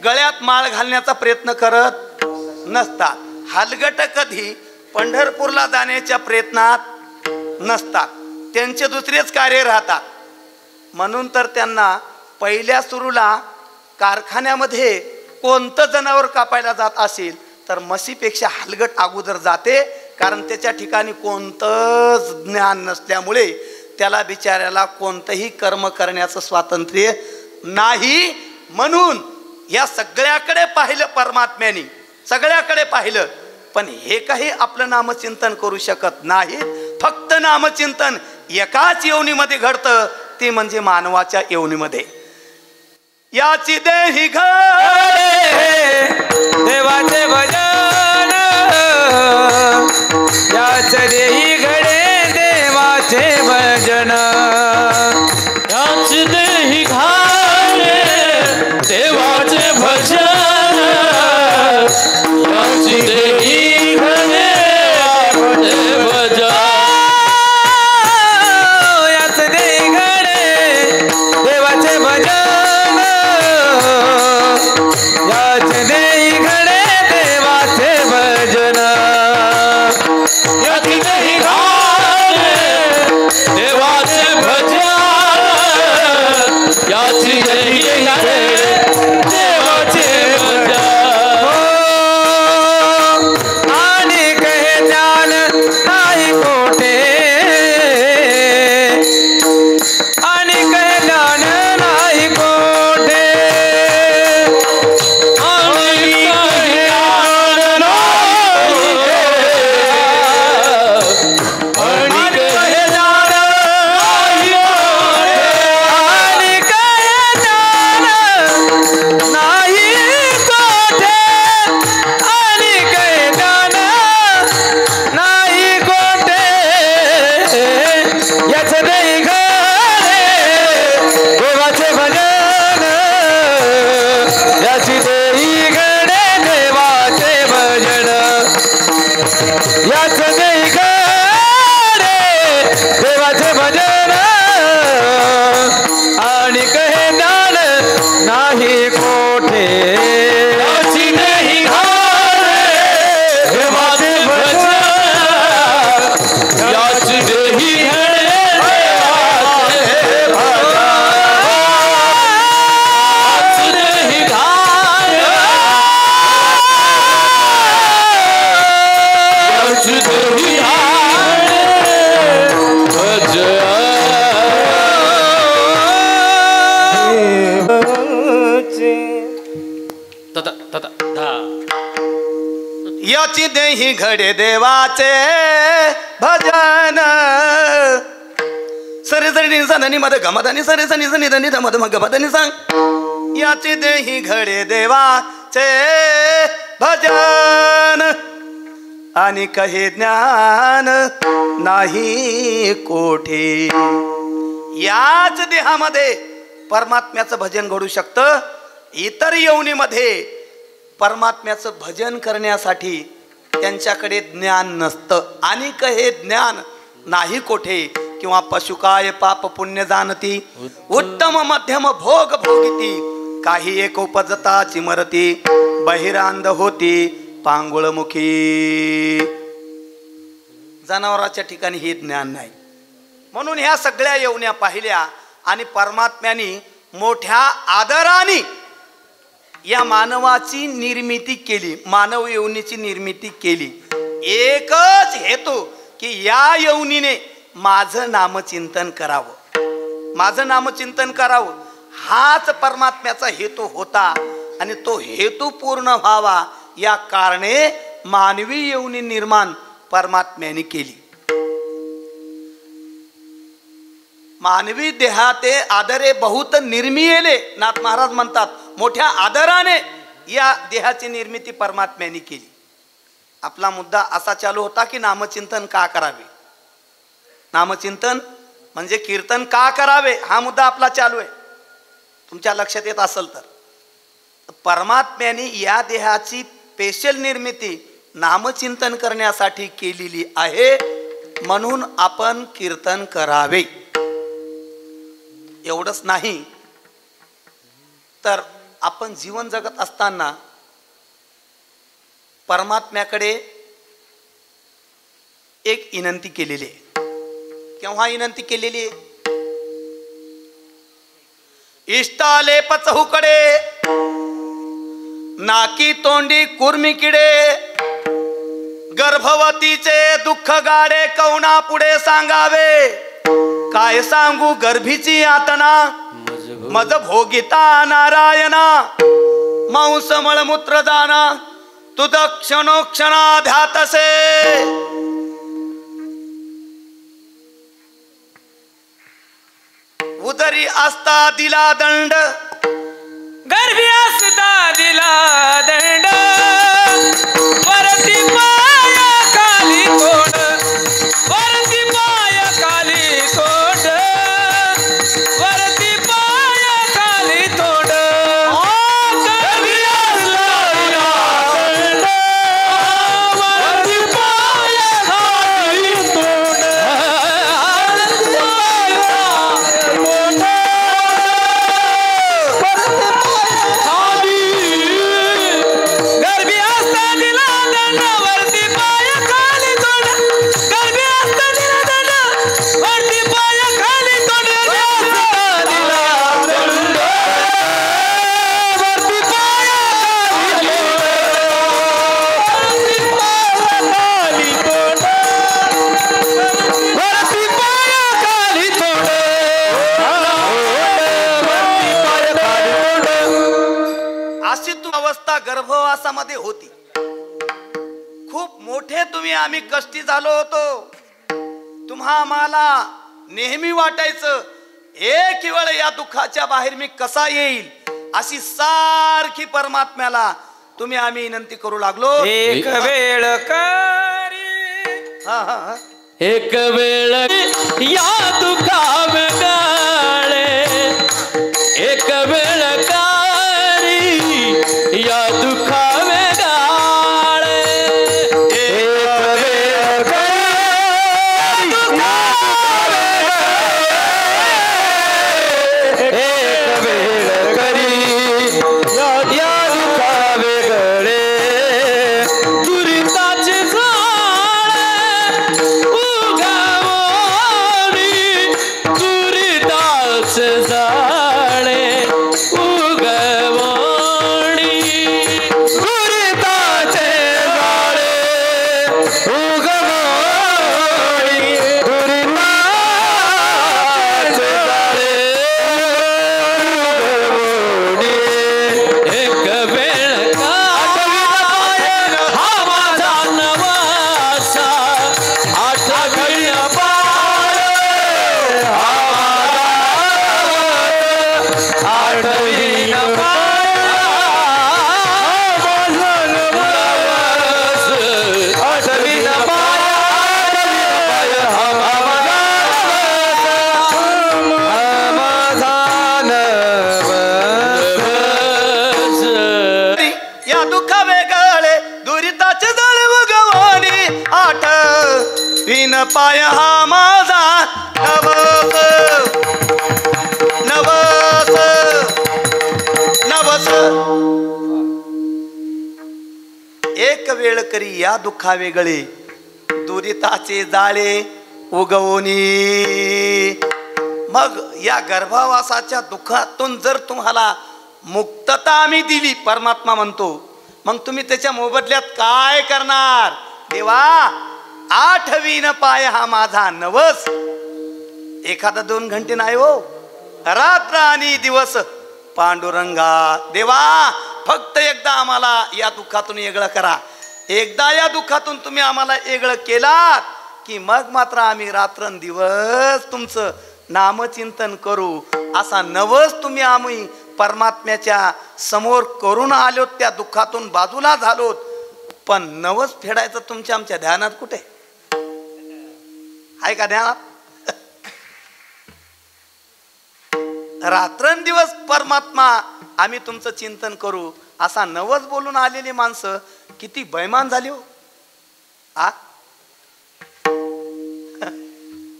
गळ्यात माळ घालण्याचा प्रयत्न करत नसतात, हलगट कधी पंढरपूरला जाण्याच्या प्रयत्नात नसतात. त्यांचे दुसरेच कार्य राहतात. म्हणून तर त्यांना पहिल्या सुरूला कारखान्यामध्ये कोणतं जनावर कापायला जात असेल तर म्हशीपेक्षा हलगट अगोदर जाते. कारण त्याच्या ठिकाणी कोणतंच ज्ञान नसल्यामुळे त्याला बिचाऱ्याला कोणतंही कर्म करण्याचं स्वातंत्र्य नाही. म्हणून या सगळ्याकडे पाहिलं परमात्म्याने, सगळ्याकडे पाहिलं, पण हे काही आपलं नामचिंतन करू शकत नाही. फक्त नामचिंतन एकाच येवणीमध्ये घडतं, ते म्हणजे मानवाच्या येवणीमध्ये. याची देही घडे देवाचे भजन, याच देही घडे देवाचे भजन, याच देही घडे देवाचे भजन, याच देही घडे भजन, याच देही घडे देवाचे भजन, याच देही घडे देवाचे याची देही घडे देवाचे भजन सरे सरी नि सा नि मध गमधनी सरे सनी सनी धनी मध मग गमधनी सांग याची देही घडे देवाचे भजन आणि कहे ज्ञान नाही कोठे. याच देहामध्ये परमात्म्याचं भजन घडू शकतं. इतर योनीमध्ये परमात्म्याचं भजन करण्यासाठी त्यांच्याकडे ज्ञान नसतं. आणि कहे ज्ञान नाही कोठे किंवा पशुकाय पाप पुण्य जाणती उत्तम मध्यम भोग भोगिती काही एक उपजता चिमरती बहिरांध होती पांगुळमुखी. जनावराच्या ठिकाणी हे ज्ञान नाही. म्हणून ह्या सगळ्या योन्या पाहिल्या आणि परमात्म्याने मोठ्या आदराने या मानवाची निर्मिती केली. मानव योनीची निर्मिती केली. एकच हेतू की या योनीने माझं नामचिंतन करावं, माझं नामचिंतन करावं. हाच परमात्म्याचा हेतू होता आणि तो हेतू पूर्ण व्हावा या कारणे मानवी योनी निर्माण परमात्म्याने केली. मानवी देहाते आदरे बहुत निर्मियेले नाथ महाराज म्हणतात. मोठ्या आदराने या देहाची निर्मिती परमात्म्याने केली. आपला मुद्दा असा चालू होता की नामचिंतन का करावे, नामचिंतन म्हणजे कीर्तन का करावे, हा मुद्दा आपला चालू आहे. तुमच्या लक्षात येत असेल तर परमात्म्याने या देहाची स्पेशल निर्मिती नामचिंतन करण्यासाठी केलेली आहे. म्हणून आपण कीर्तन करावे. एवढंच नाही तर आपण जीवन जगत असताना परमात्म्याकडे एक विनंती केलेली आहे. केव्हा विनंती केलेली आहे? इष्टाले पचहूकडे नाकी तोंडी कुर्मी किडे गर्भवतीचे दुःख गाडे कवना पुढे सांगावे. काय सांगू गर्भीची यातना मज भोगिता नारायणा मांस मळमूत्र दाना तुझ क्षणोक्षणा ध्यातसे. उदरी असता दिला दंड गर्भी असता दिला दंड वरती पाया खाली तोड वरती पाया खाली तोड वरती पाया खाली तोड गर्भी असता दिला दंड वरती पाया खाली तोड गर्भवासामध्ये होती. खूप मोठे तुम्ही आम्ही कष्टी झालो होतो. तुम्हा आम्हाला नेहमी वाटायचं एक वेळ या दुःखाच्या बाहेर मी कसा येईल अशी सारखी परमात्म्याला तुम्ही आम्ही विनंती करू लागलो. एक वेळ करी एक वेळ या दुःखावे गाळे एक वेळ या दुखावे गाळे एक वेळ एक वेळ करी या दुखावे गळे दुरिताचे झाळे उगावोनी पाय हा माझा नवस नवस नवस एक वेळ करी या दुःखा वेगळे दुरिताचे जाळे उगवणी. मग या गर्भवासाच्या दुःखातून जर तुम्हाला मुक्तता आम्ही दिली, परमात्मा म्हणतो, मग तुम्ही त्याच्या मोबदल्यात काय करणार? देवा आठवीन पाय हा माझा नवस. एखादा 2 घंटे नाही हो, रात्र आणि दिवस पांडुरंगा. देवा फक्त एकदा आम्हाला या दुःखातून वेगळं करा. एकदा या दुःखातून तुम्ही आम्हाला वेगळं केलात की मग मात्र आम्ही रात्रंदिवस तुमचं नामचिंतन करू. असा नवस तुम्ही आम्ही परमात्म्याच्या समोर करून आलोत, त्या दुःखातून बाजूला झालोत. पण नवस फेडायचं तुमच्या आमच्या ध्यानात कुठे आहे का? ध्यानात रात्रंदिवस परमात्मा आम्ही तुमचं चिंतन करू असा नवस बोलून आलेली माणसं किती बैमान झाली हो.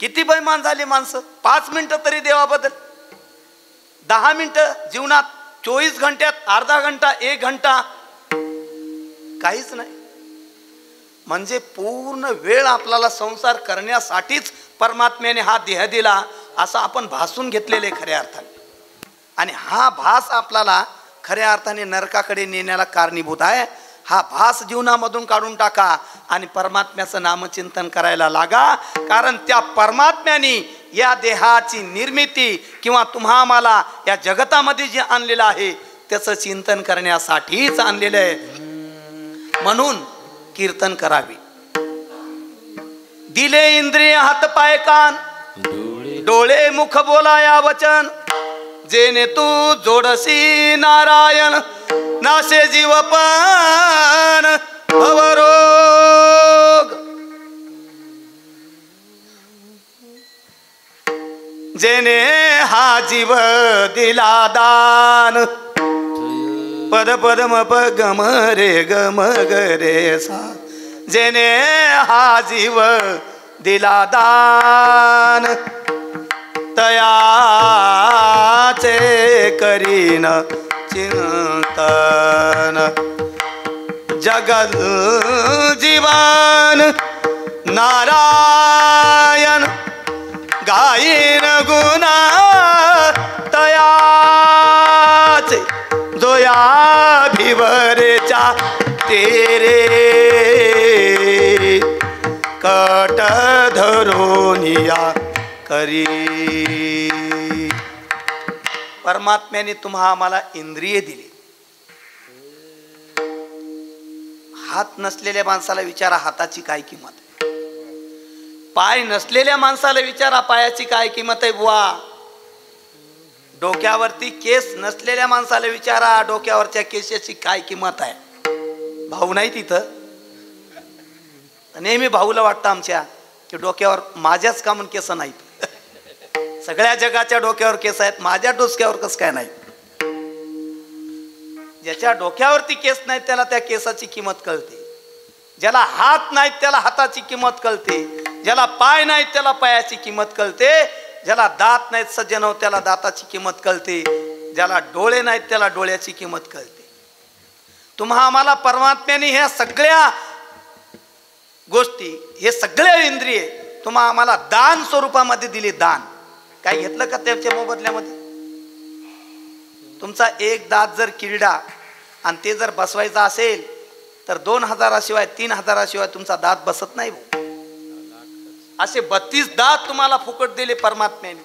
किती बैमान झाली माणसं. 5 मिनिटं तरी देवाबद्दल, 10 मिनिटं जीवनात, 24 घंट्यात अर्धा घंटा, 1 घंटा काहीच नाही. म्हणजे पूर्ण वेळ आपल्याला संसार करण्यासाठीच परमात्म्याने हा देह दिला असं आपण भासून घेतलेले खऱ्या अर्थाने. आणि हा भास आपल्याला खऱ्या अर्थाने नरकाकडे नेण्याला कारणीभूत आहे. हा भास जीवनामधून काढून टाका आणि परमात्म्याचं नामचिंतन करायला लागा. कारण त्या परमात्म्याने या देहाची निर्मिती किंवा तुम्हा आम्हाला या जगतामध्ये जे आणलेलं आहे त्याचं चिंतन करण्यासाठीच आणलेलं आहे. म्हणून कीर्तन करावे. दिले इंद्रिय हात पाय कान डोळे मुख बोलाया वचन, जेने तू जोडसी नारायण नाशे जीवपण भवरोग. जेने हा जीव दिला दान, पद पद म प गम रे गम ग रे सा. जेने हा जीव दिला दान, तयाचे करीन चिंतन. जगल जीवन नारायण गायीन गुणा तयाचे, जोया भिवरेच्या तेरे कट धरोनिया करी. परमात्म्याने तुम्हा आम्हाला इंद्रिय दिली. हात नसलेल्या माणसाला विचारा हाताची काय किंमत आहे. पाय नसलेल्या माणसाला विचारा पायाची काय किंमत आहे बुवा. डोक्यावरती केस नसलेल्या माणसाला विचारा डोक्यावरच्या केसाची काय किंमत आहे. भाऊ नाही तिथं. नेहमी भाऊला वाटतं आमच्या की डोक्यावर माझ्याच कामून केस नाहीत. सगळ्या जगाच्या डोक्यावर केस आहेत, माझ्या डोक्यावर कसं काय नाही. ज्याच्या डोक्यावरती केस नाहीत त्याला त्या केसाची किंमत कळते. ज्याला हात नाहीत त्याला हाताची किंमत कळते. ज्याला पाय नाहीत त्याला पायाची किंमत कळते. ज्याला दात नाहीत सज्जनो त्याला दाताची किंमत कळते. ज्याला डोळे नाहीत त्याला डोळ्याची किंमत कळते. तुम्हा आम्हाला परमात्म्याने ह्या सगळ्या गोष्टी, हे सगळे इंद्रिय तुम्हा आम्हाला दान स्वरूपामध्ये दिली. दान काय घेतलं का त्याच्या मोबदल्यामध्ये? तुमचा एक दात जर किरडा आणि ते जर बसवायचा असेल तर 2000 शिवाय 3000 शिवाय तुमचा दात बसत नाही. असे 32 दात तुम्हाला फुकट दिले परमात्म्याने.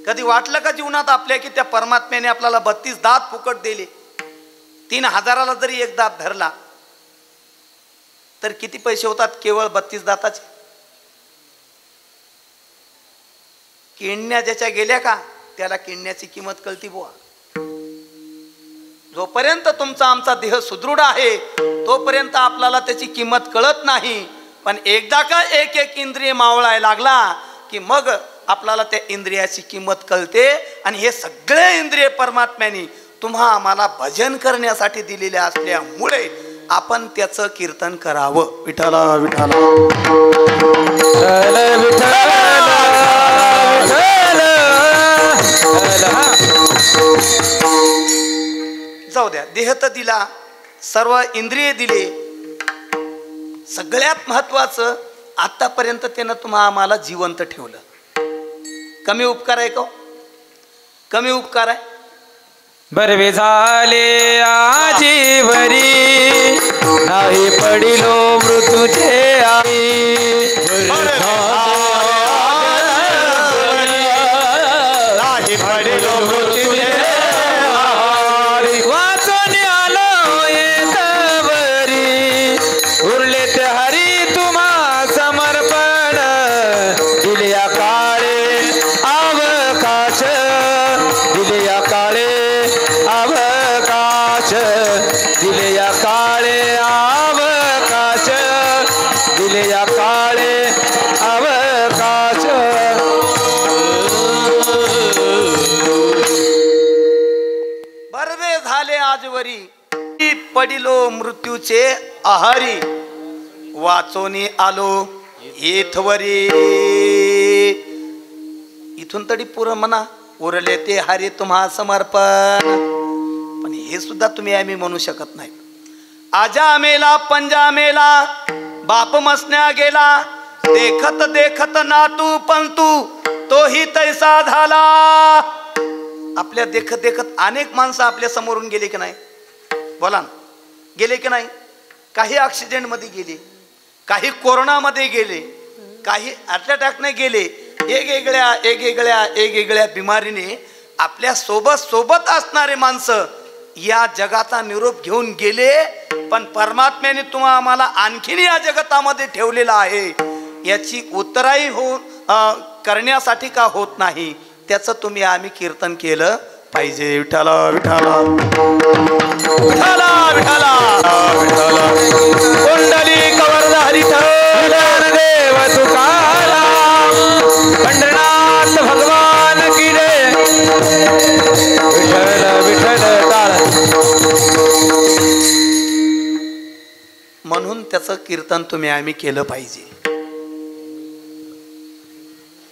कधी वाटलं का जीवनात आपल्या की त्या परमात्म्याने आपल्याला 32 दात फुकट दिले? 3000ला जरी एक दात धरला तर किती पैसे होतात केवळ 32 दाताचे? किडण्या ज्याच्या गेल्या का त्याला किडण्याची किंमत कळती बुवा. जोपर्यंत तुमचा आमचा देह सुदृढ आहे तोपर्यंत आपल्याला त्याची किंमत कळत नाही. पण एकदा का एक एक इंद्रिय मावळायला लागला की मग आपल्याला त्या इंद्रियाची किंमत कळते. आणि हे सगळे इंद्रिय परमात्म्याने तुम्हा आम्हाला भजन करण्यासाठी दिलेले असल्यामुळे आपण त्याचं कीर्तन करावं. विठ्ठला विठ्ठला जाऊ द्या. देह तर दिला, सर्व इंद्रिय दिले, सगळ्यात महत्वाचं आतापर्यंत त्यानं तुम्हा आम्हाला जिवंत ठेवलं. कमी उपकार आहे का? कमी उपकार आहे? बरवे झाले आजीवरी नाही पडिलो मृत्यूचे आई. नाही पडिलो मृत्यूचे वाचून आलो येतवरी उरले ते हरी तुम्हा समर्पण. दिल्या काळे अवकाश, दिल्या काळे अवकाश, दिल्या काळे अवकाश, दिल्या काळे अवकाश. बरवे झाले आजवरी पडिलो मृत्यूचे आहारी. वाचोनी आलो येथवरी. इथून तरी पुरं म्हणा उरले ते हरी तुम्हा समर्पण. पण हे सुद्धा तुम्ही आम्ही म्हणू शकत नाही. आजा मेला पंजा मेला बाप मसण्या गेला. देखत देखत नातू पंतू तोही तैसा झाला. आपल्या देखत देखत अनेक माणसं आपल्या समोरून गेले की नाही? बोला ना, गेले की नाही? काही ॲक्सिडेंट मध्ये गेले, काही कोरोनामध्ये गेले, काही हार्ट अटॅकने गेले. वेगवेगळ्या बिमारीने आपल्या सोबत असणारे माणसं या जगाचा निरोप घेऊन गेले. पण परमात्म्याने तुम्हा आम्हाला आणखीन या जगतामध्ये ठेवलेला आहे. याची उत्तराई करण्यासाठी का होत नाही, त्याचं तुम्ही आम्ही कीर्तन केलं पाहिजे. विठ्ठला विठ्ठला विठ्ठला विठ्ठला विठ्ठला कुंडली कवरधारी देव तुकाराम. पंढरनाथ भगवान की जय. विठ्ठल विठ्ठल टाळ. म्हणून त्याचं कीर्तन तुम्ही आम्ही केलं पाहिजे.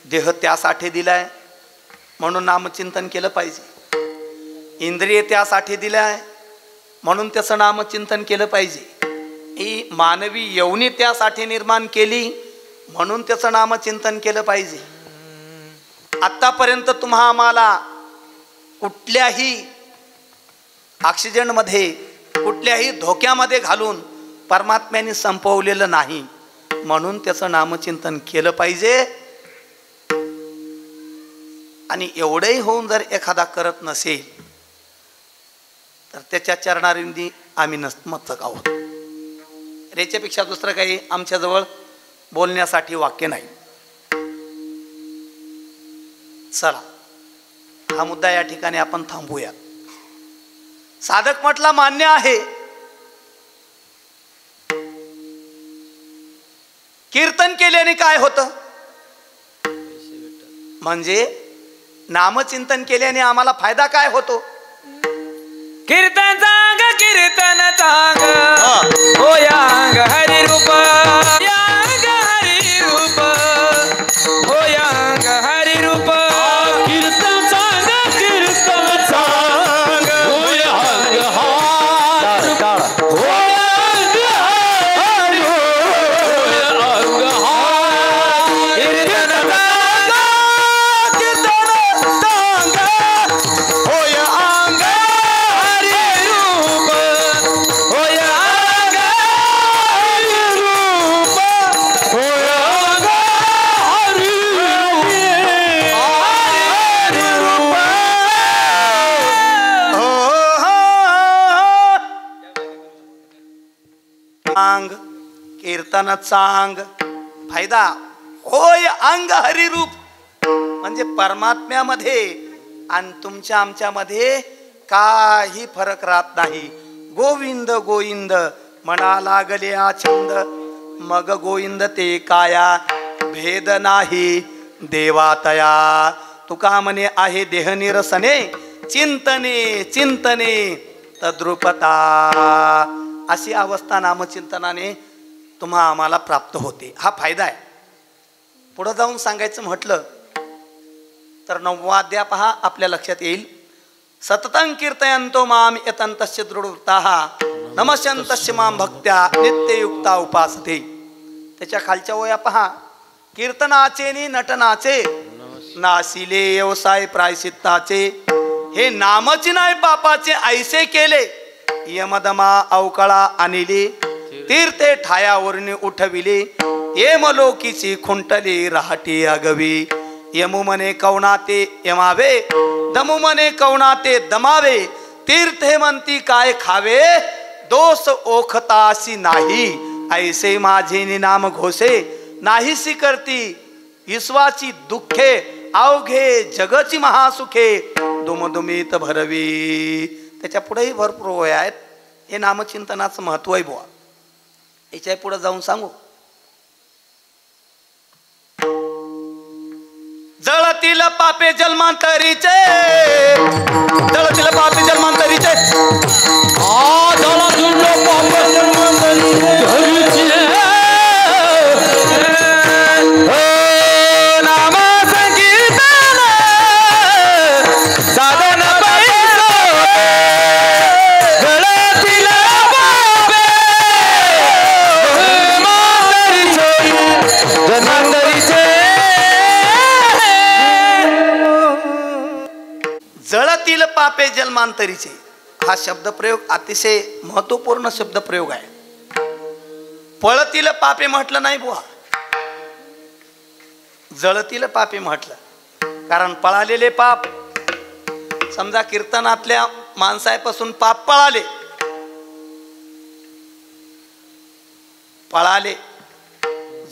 देह त्यासाठी दिलाय म्हणून नामचिंतन केलं पाहिजे. इंद्रिय त्यासाठी दिलाय म्हणून त्याचं नामचिंतन केलं पाहिजे. ही मानवी यवनी त्यासाठी निर्माण केली म्हणून त्याचं नामचिंतन केलं पाहिजे. आतापर्यंत तुम्हा आम्हाला कुठल्याही ॲक्सिडेंटमध्ये कुठल्याही धोक्यामध्ये घालून परमात्म्याने संपवलेलं नाही म्हणून त्याचं नामचिंतन केलं पाहिजे. आणि एवढंही होऊन जर एखादा करत नसेल तर त्याच्या चरणारिंदी आम्ही नतमस्तक आहोत. याच्यापेक्षा दुसरं काही आमच्याजवळ बोलण्यासाठी वाक्य नाही. चला, हा मुद्दा या ठिकाणी आपण थांबूया. साधक म्हटला मान्य आहे. कीर्तन केल्याने काय होतं? म्हणजे नामचिंतन केल्याने आम्हाला फायदा काय होतो? कीर्तन चांग कीर्तन चांग हो यांग हरी रूप. यांग हरी रूप हो यांग हरी रूप. कीर्तन चांग कीर्तन चांग हो यांग हरी रूप. हो यांग हरी रूप. कीर्तन चांग कीर्तन चांग हो यांग हरी रूप. हो यांग हरी रूप. हो यांग हरी रूप. अंग कीर्तन चांग फायदा होय अंग हरिरूप. म्हणजे परमात्म्यामध्ये आणि तुमच्या आमच्यामध्ये काही फरक राहत नाही. गोविंद गोविंद म्हणा लागले आछंद मग गोविंद ते काया भेद नाही देवातया. तुका म्हणे आहे देह निरसने चिंतने चिंतने तद्रुपता. अशी अवस्था नामचिंतनाने तुम्हा आम्हाला प्राप्त होते. हा फायदा आहे. पुढं जाऊन सांगायचं म्हटलं तर 9वा अध्याय पहा, आपल्या लक्षात येईल. सततं कीर्तयन्तो माम यतन्तस्य दृढवृत्ताः नमस्यन्तस्य माम भक्त्या नित्ययुक्ता उपासते. त्याच्या खालच्या ओया पहा. कीर्तनाचे नि नटनाचे नासिले व्यवसाय प्रायश्चित्ताचे, हे नामची नाही पापाचे ऐसे केले. यमदमा अवकाळा आणिले तीर्थे ठायावरून उठविले. येमलोकीची खुंटली राहटी अगवी. यमु मने कवनाते यमावे दमु मने कवनाते दमावे. तीर्थे म्हणती काय खावे दोष ओखतासी नाही. ऐसे माझे नाम घोषे नाहीसी करती ईश्वाची दुःखे. अवघे जगची महासुखे दुमदुमीत भरवी. त्याच्या पुढेही भरपूर वय आहेत. हे नामचिंतनाचं महत्व आहे बुवा. याच्या पुढे जाऊन सांगू. जळतील पापे जन्मांतरीचे, जळतील पापे जन्मांतरीचे, जळतील पापे जन्मांतरीचे. नाम संकीर्तन साधन पैसो, जळतील पापे जन्मांतरीचे. जळतील पापे जन्मांतरीचे हा शब्दप्रयोग अतिशय महत्वपूर्ण शब्दप्रयोग आहे. पळतील पापे म्हटलं नाही बुवा, जळतील पापे म्हटलं. कारण पळालेले पाप, समजा कीर्तनातल्या माणसापासून पाप पळाले, पळाले.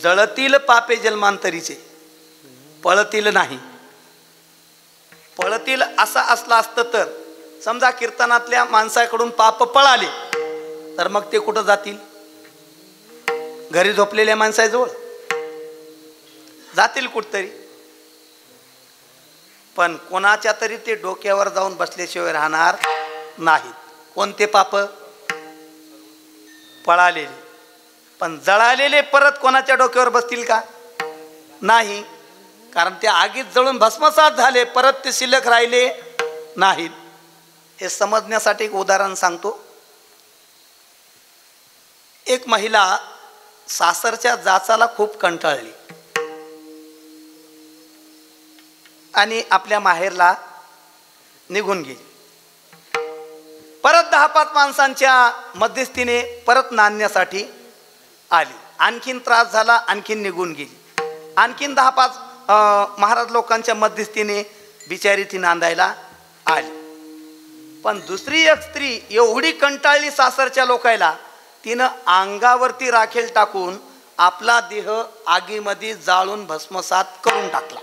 जळतील पापे जन्मांतरीचे, पळतील नाही. पळतील असं असलं असतं तर समजा कीर्तनातल्या माणसाकडून पाप पळाले तर मग ते कुठं जातील? घरी झोपलेल्या माणसाजवळ जातील कुठतरी. पण कोणाच्या तरी ते डोक्यावर जाऊन बसल्याशिवाय राहणार नाहीत. कोणते पाप? पळालेले. पण जळालेले परत कोणाच्या डोक्यावर बसतील का? नाही. कारण ते आगीत जळून भस्मसात झाले, परत ते शिल्लक राहिले नाहीत. हे समजण्यासाठी एक उदाहरण सांगतो. एक महिला सासरच्या जाचाला खूप कंटाळली आणि आपल्या माहेरला निघून गेली. परत 10-5 माणसांच्या मध्यस्थीने परत नांदण्यासाठी आली. आणखीन त्रास झाला, आणखीन निघून गेली. आणखीन 10-5 महाराज लोकांच्या मध्यस्थीने बिचारी ती नांदायला आली. पण दुसरी एक स्त्री एवढी कंटाळली सासरच्या लोकायला, तिनं अंगावरती राखेल टाकून आपला देह आगीमध्ये जाळून भस्मसात करून टाकला.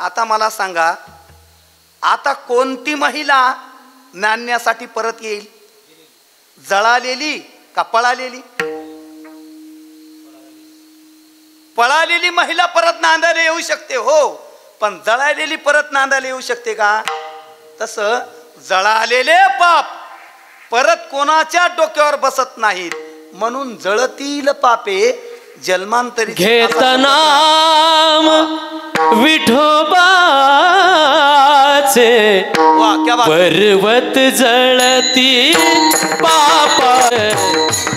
आता मला सांगा, आता कोणती महिला नांदण्यासाठी परत येईल? जळालेली का पळालेली? पळालेली महिला परत नांदायला येऊ शकते हो, पण जळालेली परत नांदायला येऊ शकते का? तसं जळालेले पाप परत कोणाच्या डोक्यावर बसत नाहीत. म्हणून जळतील पापे जन्मांतरी. घेतनाम विठोबाचे पर्वत जळती पापा,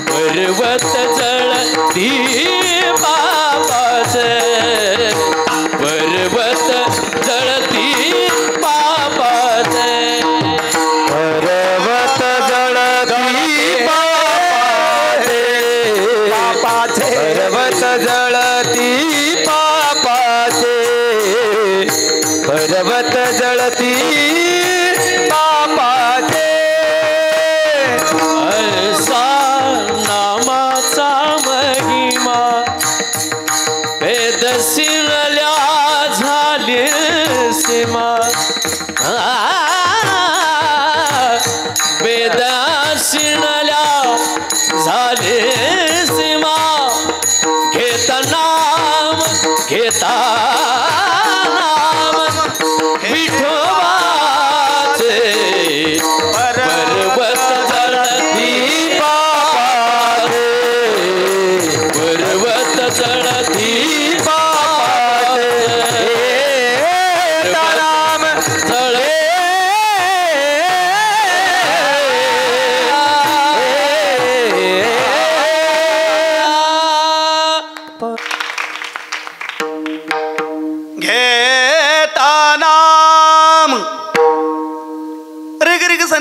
पर्वत जळती पापाचे, पर्वत जळती पापाचे, पर्वत जळती पापाचे, पर्वत जळती पापाचे, पर्वत जळती पापाचे. असा नामाचा महिमा वेद शिरल्या झाली सीमा, वेद शिरल्या झाले सीमा. घेता नाम, घेता नाम विठोबाचे, पर्वत जळती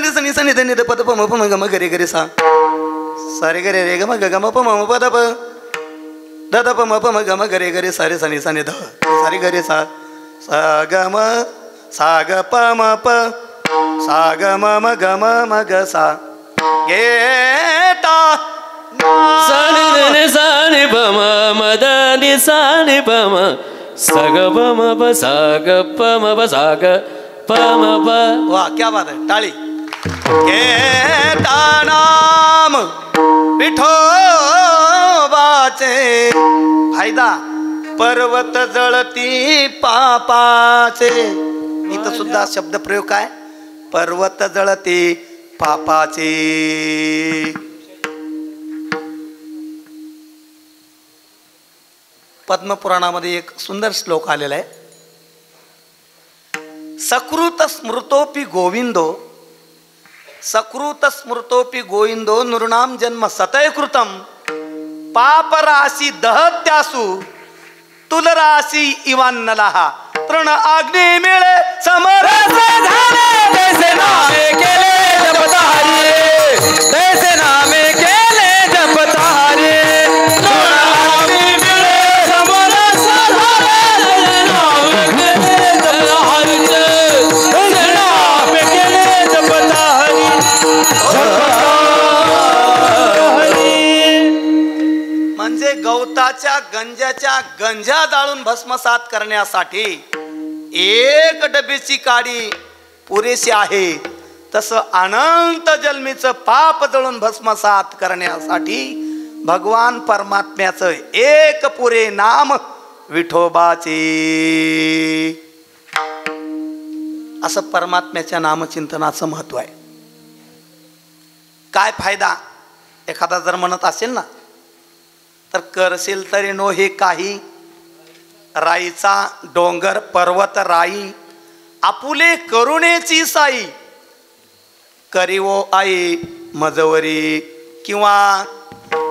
सनी सनी सनी धनी द पद प म प म ग म ग रे सा सारे ग रे ग म ग म प म प द प द द प म प म ग म ग रे सारे सनी सनी ध सारे ग रे सा सा ग म सा ग प म प सा ग म म ग म ग सा गे ता सानी रे सानी प म म द नि सानी प म सा ग प म प सा ग प म प सा ग प म प. वाह क्या बात है टाळी. घेता नाम विठोबाचे फायदा पर्वत जळती पापाचे. इथं सुद्धा शब्द प्रयोग काय पर्वत जळती पापाचे. पद्मपुराणामध्ये एक सुंदर श्लोक आलेला आहे. सकृत स्मृतोपि गोविंदो सकृत स्मृतोपि गोविंदो नृणाम जन्म सतय कृतम पाप राशी दहत्यासु तुलराशी इवान्नलाहा तृण अग्नी मिळे समरस झाले तैसे नामे केले जपतारे तैसे नामे केले जपतारे तृण अग्नी मिळे समरस झाले नामे केले तैसे नामे केले जपतारे. म्हणजे गवताच्या गंजाच्या गंजा जाळून भस्मसात करण्यासाठी एक डबेची काडी पुरेशी आहे, तसं अनंत जन्मीचं पाप जळून भस्मसात करण्यासाठी भगवान परमात्म्याचं एक पुरे नाम विठोबाचे. असं परमात्म्याच्या नामचिंतनाचं महत्व आहे. काय फायदा एखादा जर म्हणत असेल ना तर करशील तरी नो हे काही राईचा डोंगर पर्वत राई आपुले करुणेची साई करीवो आई मजवरी किंवा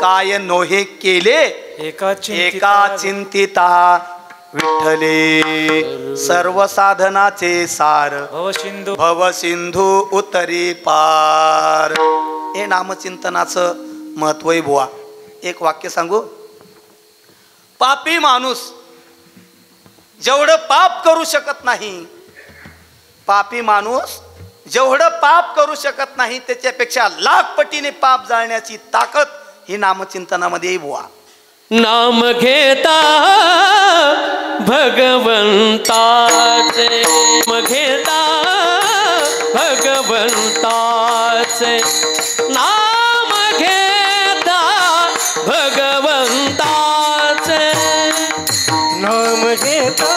काय नोहे केले एका चिंतिता विठ्ठले सर्व साधनाचे सार भव सिंधू उतरी पार. हे नामचिंतनाचं महत्व आहे बुवा. एक वाक्य सांगू. पापी माणूस जेवढं पाप करू शकत नाही पापी माणूस जेवढं पाप करू शकत नाही त्याच्यापेक्षा लाख पटीने पाप जाळण्याची ताकद ही नामचिंतनामध्ये आहे बुवा. नाम घेता भगवंताचे नाम घेता भगवंताचे नाम घेता भगवंताचे नाम घेता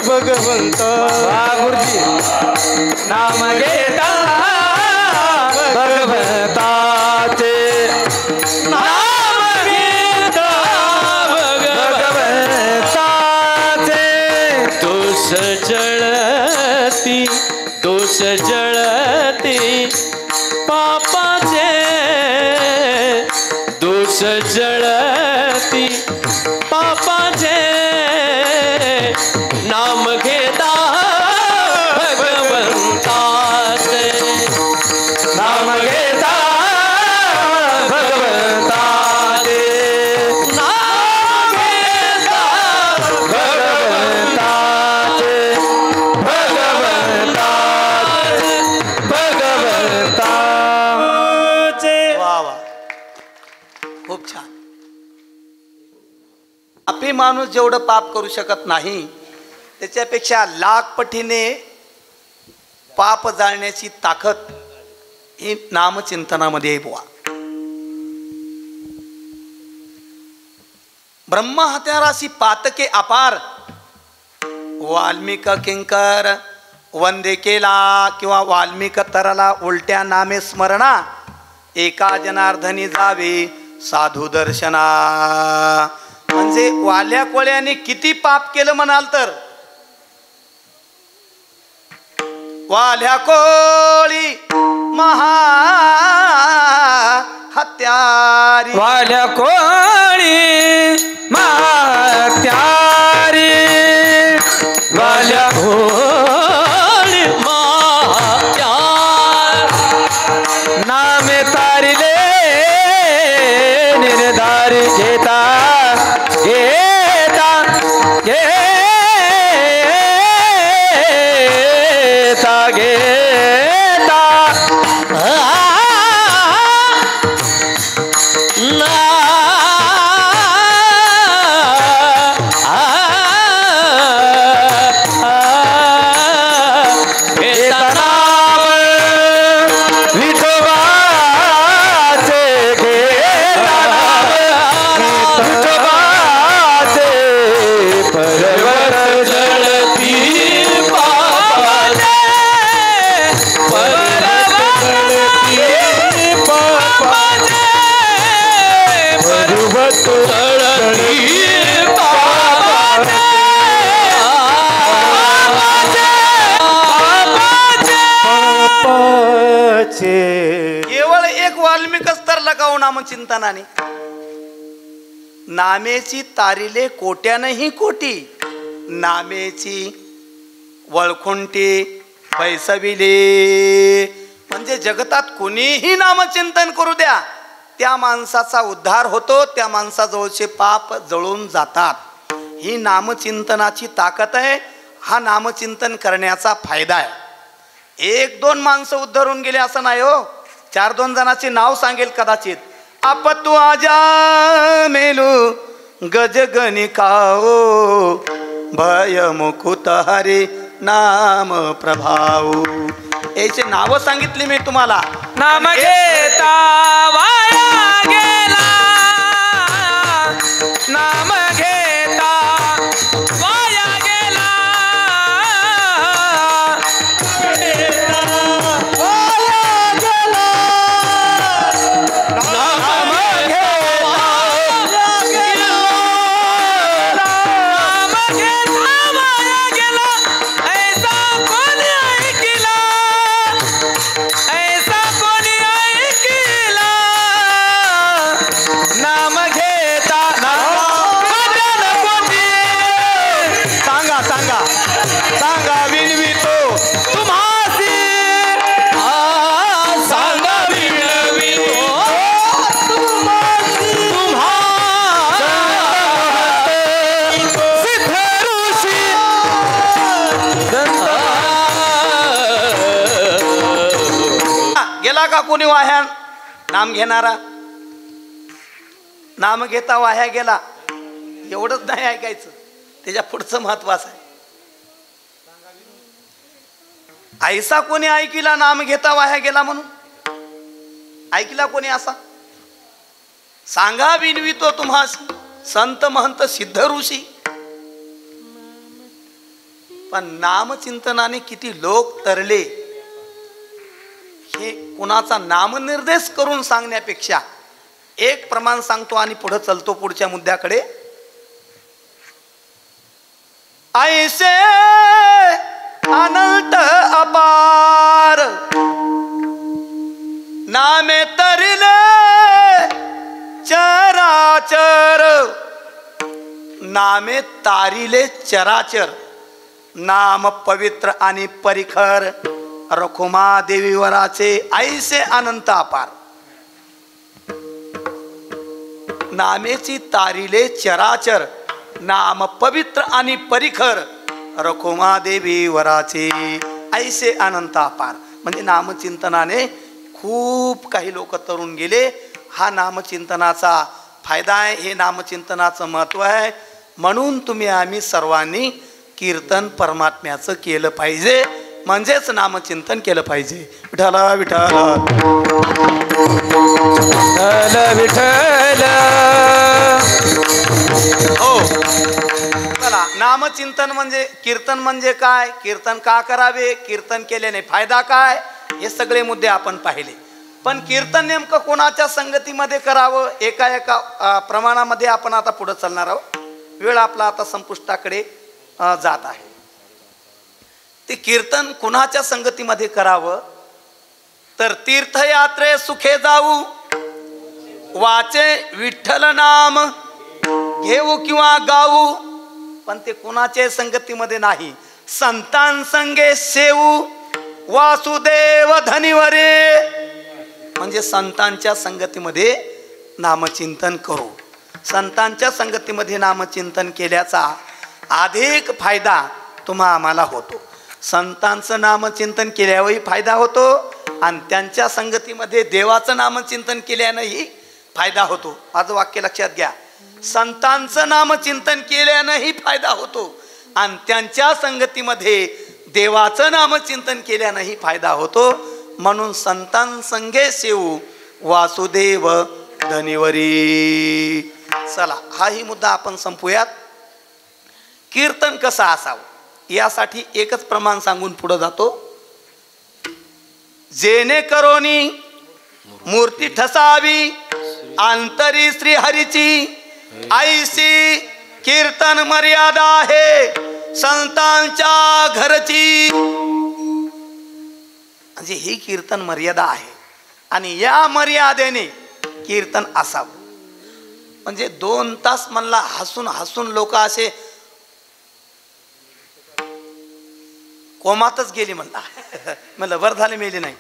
भगवंत गुरुजी नाम घेता भगवंताचे नाम घेता भगवंताचे. दोष जळती दोष जळती पापाचे दोष जळती पापाचे नाम घेता भगवंताचे नाम घेता भगवंताचे नाम घेता भगवंताचे भगवंताचे भगवंताचे. वा वा खूप छान. पापी माणूस जेवढं पाप करू शकत नाही त्याच्यापेक्षा लाख पटीने पाप जाळण्याची ताकद ही नामचिंतनामध्ये आहे बुवा. ब्रह्महत्याराशी पातके अपार वाल्मिक किंकर वंदे केला किंवा वाल्मिक तरला उलट्या नामे स्मरणा एका जनार्दनी जावे साधू दर्शना. म्हणजे वाल्या कोळ्याने किती पाप केलं म्हणाल तर वाल्या कोळी महा हत्यारी वाल्या कोळी मात्यारी वाल्या कोळी मात्यारी विचारलं का हो नामचिंतनाने? नामेची तारिले कोट्यानही कोटी, नामेची वळखुंटी पैसविले. म्हणजे जगतात कुणीही नामचिंतन करू द्या, त्या माणसाचा उद्धार होतो, त्या माणसाजवळचे पाप जळून जातात. ही नामचिंतनाची ताकद आहे, हा नामचिंतन करण्याचा फायदा आहे. एक दोन माणसं उद्धरून गेले असं नाही हो, 4-2 जणांचे नाव सांगेल कदाचित. आपतू आजा मेलू गजगणिकाओ, भय मुकुत हरे नाम प्रभाऊ. याचे नाव सांगितली मी तुम्हाला. नाम घेता वाया गेला, नाम घेता वाया गेला, का कोणी वाह्या नाम घेणारा? नाम घेता वाह्या गेला एवढंच नाही ऐकायचं, त्याच्या पुढचं महत्वाचं आहे. ऐसा कोणी ऐकिला नाम घेता वाह्या गेला म्हणून? ऐकला कोणी असा? सांगा विनवितो तुम्हास संत महंत सिद्ध ऋषी. पण नामचिंतनाने किती लोक तरले, हे कुणाचा नामनिर्देश करून सांगण्यापेक्षा एक प्रमाण सांगतो आणि पुढे चलतो पुढच्या मुद्द्याकडे. ऐसे अनंत अपार नामे तरिले चराचर, नामे तारिले चराचर, नाम पवित्र आणि परिखर रखुमा देवीवराचे ऐसे अनंत अपार. नामेची तारिले चराचर, नाम पवित्र आणि परिखर रखुमा देवीवराचे ऐसे अनंत अपार. म्हणजे नामचिंतनाने खूप काही लोक तरुण गेले. हा नामचिंतनाचा फायदा आहे, हे नामचिंतनाचं महत्व आहे. म्हणून तुम्ही आम्ही सर्वांनी कीर्तन परमात्म्याचं केलं पाहिजे, म्हणजेच नामचिंतन केलं पाहिजे. विठ्ठला विठ्ठला विठ्ठल. हो चला, नामचिंतन म्हणजे कीर्तन म्हणजे काय, कीर्तन का करावे, कीर्तन केल्याने फायदा काय, हे सगळे मुद्दे आपण पाहिले. पण कीर्तन नेमकं कोणाच्या संगतीमध्ये करावं, एका प्रमाणामध्ये आपण आता पुढे चालणार आहोत. वेळ आपला आता संपुष्टाकडे जात आहे. ते कीर्तन कुणाच्या संगतीमध्ये करावं तर तीर्थयात्रे सुखे जाऊ, वाचे विठ्ठल नाम घेऊ किंवा गाऊ. पण ते कुणाच्या संगतीमध्ये नाही, संतांसंगे सेवू वासुदेव धनिवरे. म्हणजे संतांच्या संगतीमध्ये नामचिंतन करू. संतांच्या संगतीमध्ये नामचिंतन केल्याचा अधिक फायदा तुम्हा आम्हाला होतो. संतांचं नामचिंतन केल्यावरही फायदा होतो आणि त्यांच्या संगतीमध्ये देवाचं नामचिंतन केल्यानंही फायदा होतो. माझं वाक्य लक्षात घ्या. संतांचं नामचिंतन केल्यानंही फायदा होतो आणि त्यांच्या संगतीमध्ये देवाचं नामचिंतन केल्यानंही फायदा होतो. म्हणून संतांसंगे सेवू वासुदेव धनिवरी. चला, हाही मुद्दा आपण संपूयात. कीर्तन कसं असावं यासाठी एकच प्रमाण सांगून पुढे जातो. जेणेकरोनी मूर्ती ठसावी अंतरी श्री हरीची, ऐसी कीर्तन मर्यादा आहे संतांच्या घरची. म्हणजे ही कीर्तन मर्यादा आहे आणि या मर्यादेने कीर्तन असावं. म्हणजे 2 तास म्हणला हसून हसून लोक असे कोमातच गेली म्हणला. म्हणलं बरं झाले मेली नाही,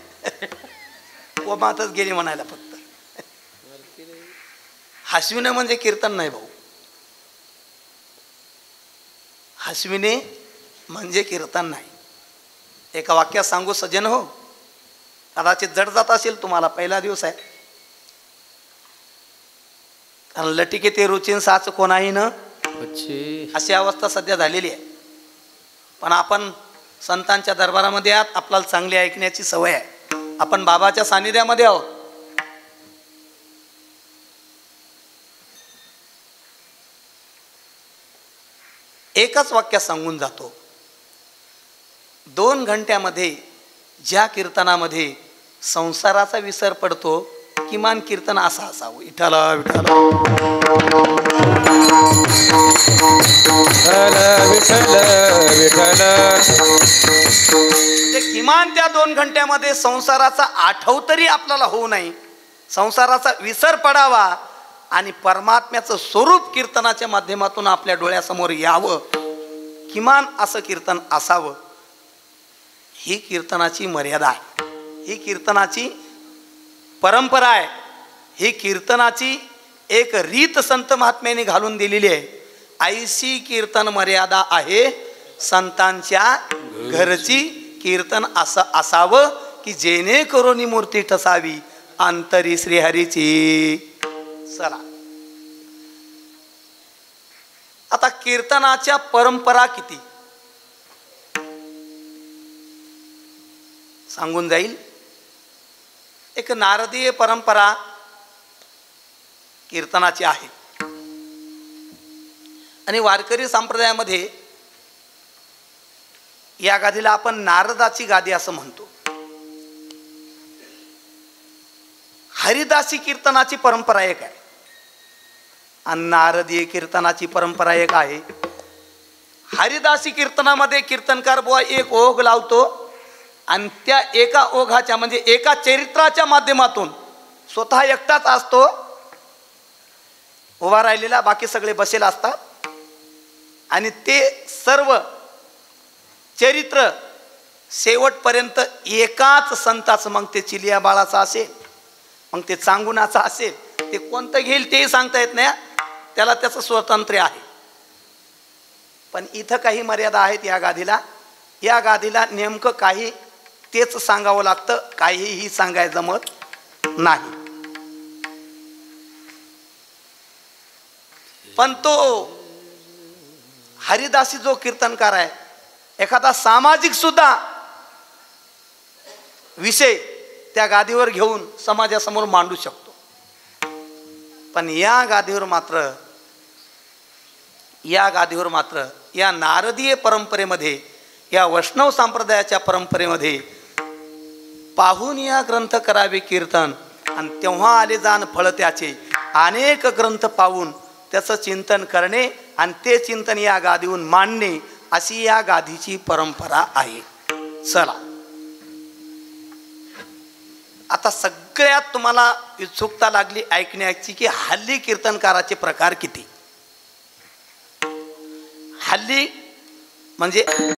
कोमातच गेली म्हणायला फक्त. हसविणे म्हणजे कीर्तन नाही भाऊ, हसविणे म्हणजे कीर्तन नाही. एका वाक्यात सांगू सज्जन हो, कदाचित जड जात असेल तुम्हाला, पहिला दिवस आहे. कारण लटिके ते रुचीन साच कोणाही न अशी अवस्था सध्या झालेली आहे. पण आपण संतांच्या दरबारामध्ये आहात, आपल्याला चांगली ऐकण्याची सवय आहे. आपण बाबाच्या सानिध्यामध्ये आहोत. एकच वाक्यात सांगून जातो. 2 घंट्यामध्ये ज्या कीर्तनामध्ये संसाराचा विसर पडतो, किमान कीर्तन असं असावं, विठ्ठला विठ्ठला विठ्ठल विठ्ठल. किमान त्या 2 घंट्यामध्ये संसाराचा आठव तरी आपल्याला होऊ नये, संसाराचा विसर पडावा आणि परमात्म्याचं स्वरूप कीर्तनाच्या माध्यमातून आपल्या डोळ्यासमोर यावं. किमान असं कीर्तन असावं. ही कीर्तनाची मर्यादा आहे, ही कीर्तनाची परंपरा आहे, ही कीर्तनाची एक रीत संत महात्म्याने घालून दिलेली आहे. ऐशी कीर्तन मर्यादा आहे संतांच्या घरची. कीर्तन असं असावं की जेणेकरून मूर्ती ठसावी अंतरी श्रीहरीची. चला आता कीर्तनाच्या परंपरा किती सांगून जाईल. एक नारदीय परंपरा कीर्तनाची आहे आणि वारकरी संप्रदायामध्ये या गादीला आपण नारदाची गादी असं म्हणतो. हरिदासी कीर्तनाची परंपरा एक आहे आणि नारदीय कीर्तनाची परंपरा एक आहे. हरिदासी कीर्तनामध्ये कीर्तनकार बुवा एक ओघ लावतो आणि त्या एका ओघाच्या म्हणजे एका चरित्राच्या माध्यमातून स्वतः एकटाच असतो उभा राहिलेला, बाकी सगळे बसेल असतात आणि ते सर्व चरित्र शेवटपर्यंत एकाच संताचं, मग ते चिलिया बाळाचं असेल, मग ते चांगुणाचं असेल, ते कोणतं घेईल तेही सांगता येत नाही, त्याला त्याचं स्वातंत्र्य आहे. पण इथं काही मर्यादा आहेत या गादीला. या गादीला नेमकं काही तेच सांगावं लागतं, काहीही सांगायचं जमत नाही. पण तो हरिदासी जो कीर्तनकार आहे, एखादा सामाजिक सुद्धा विषय त्या गादीवर घेऊन समाजासमोर मांडू शकतो. पण या गादीवर मात्र या नारदीय परंपरेमध्ये, या वैष्णव संप्रदायाच्या परंपरेमध्ये पाहून या ग्रंथ करावे कीर्तन आणि तेव्हा आले जाण फळ त्याचे. अनेक ग्रंथ पाहून त्याचं चिंतन करणे आणि ते चिंतन या गादीहून मांडणे, अशी या गादीची परंपरा आहे. चला आता सगळ्यात तुम्हाला उत्सुकता लागली ऐकण्याची की हल्ली कीर्तनकाराचे प्रकार किती. हल्ली म्हणजे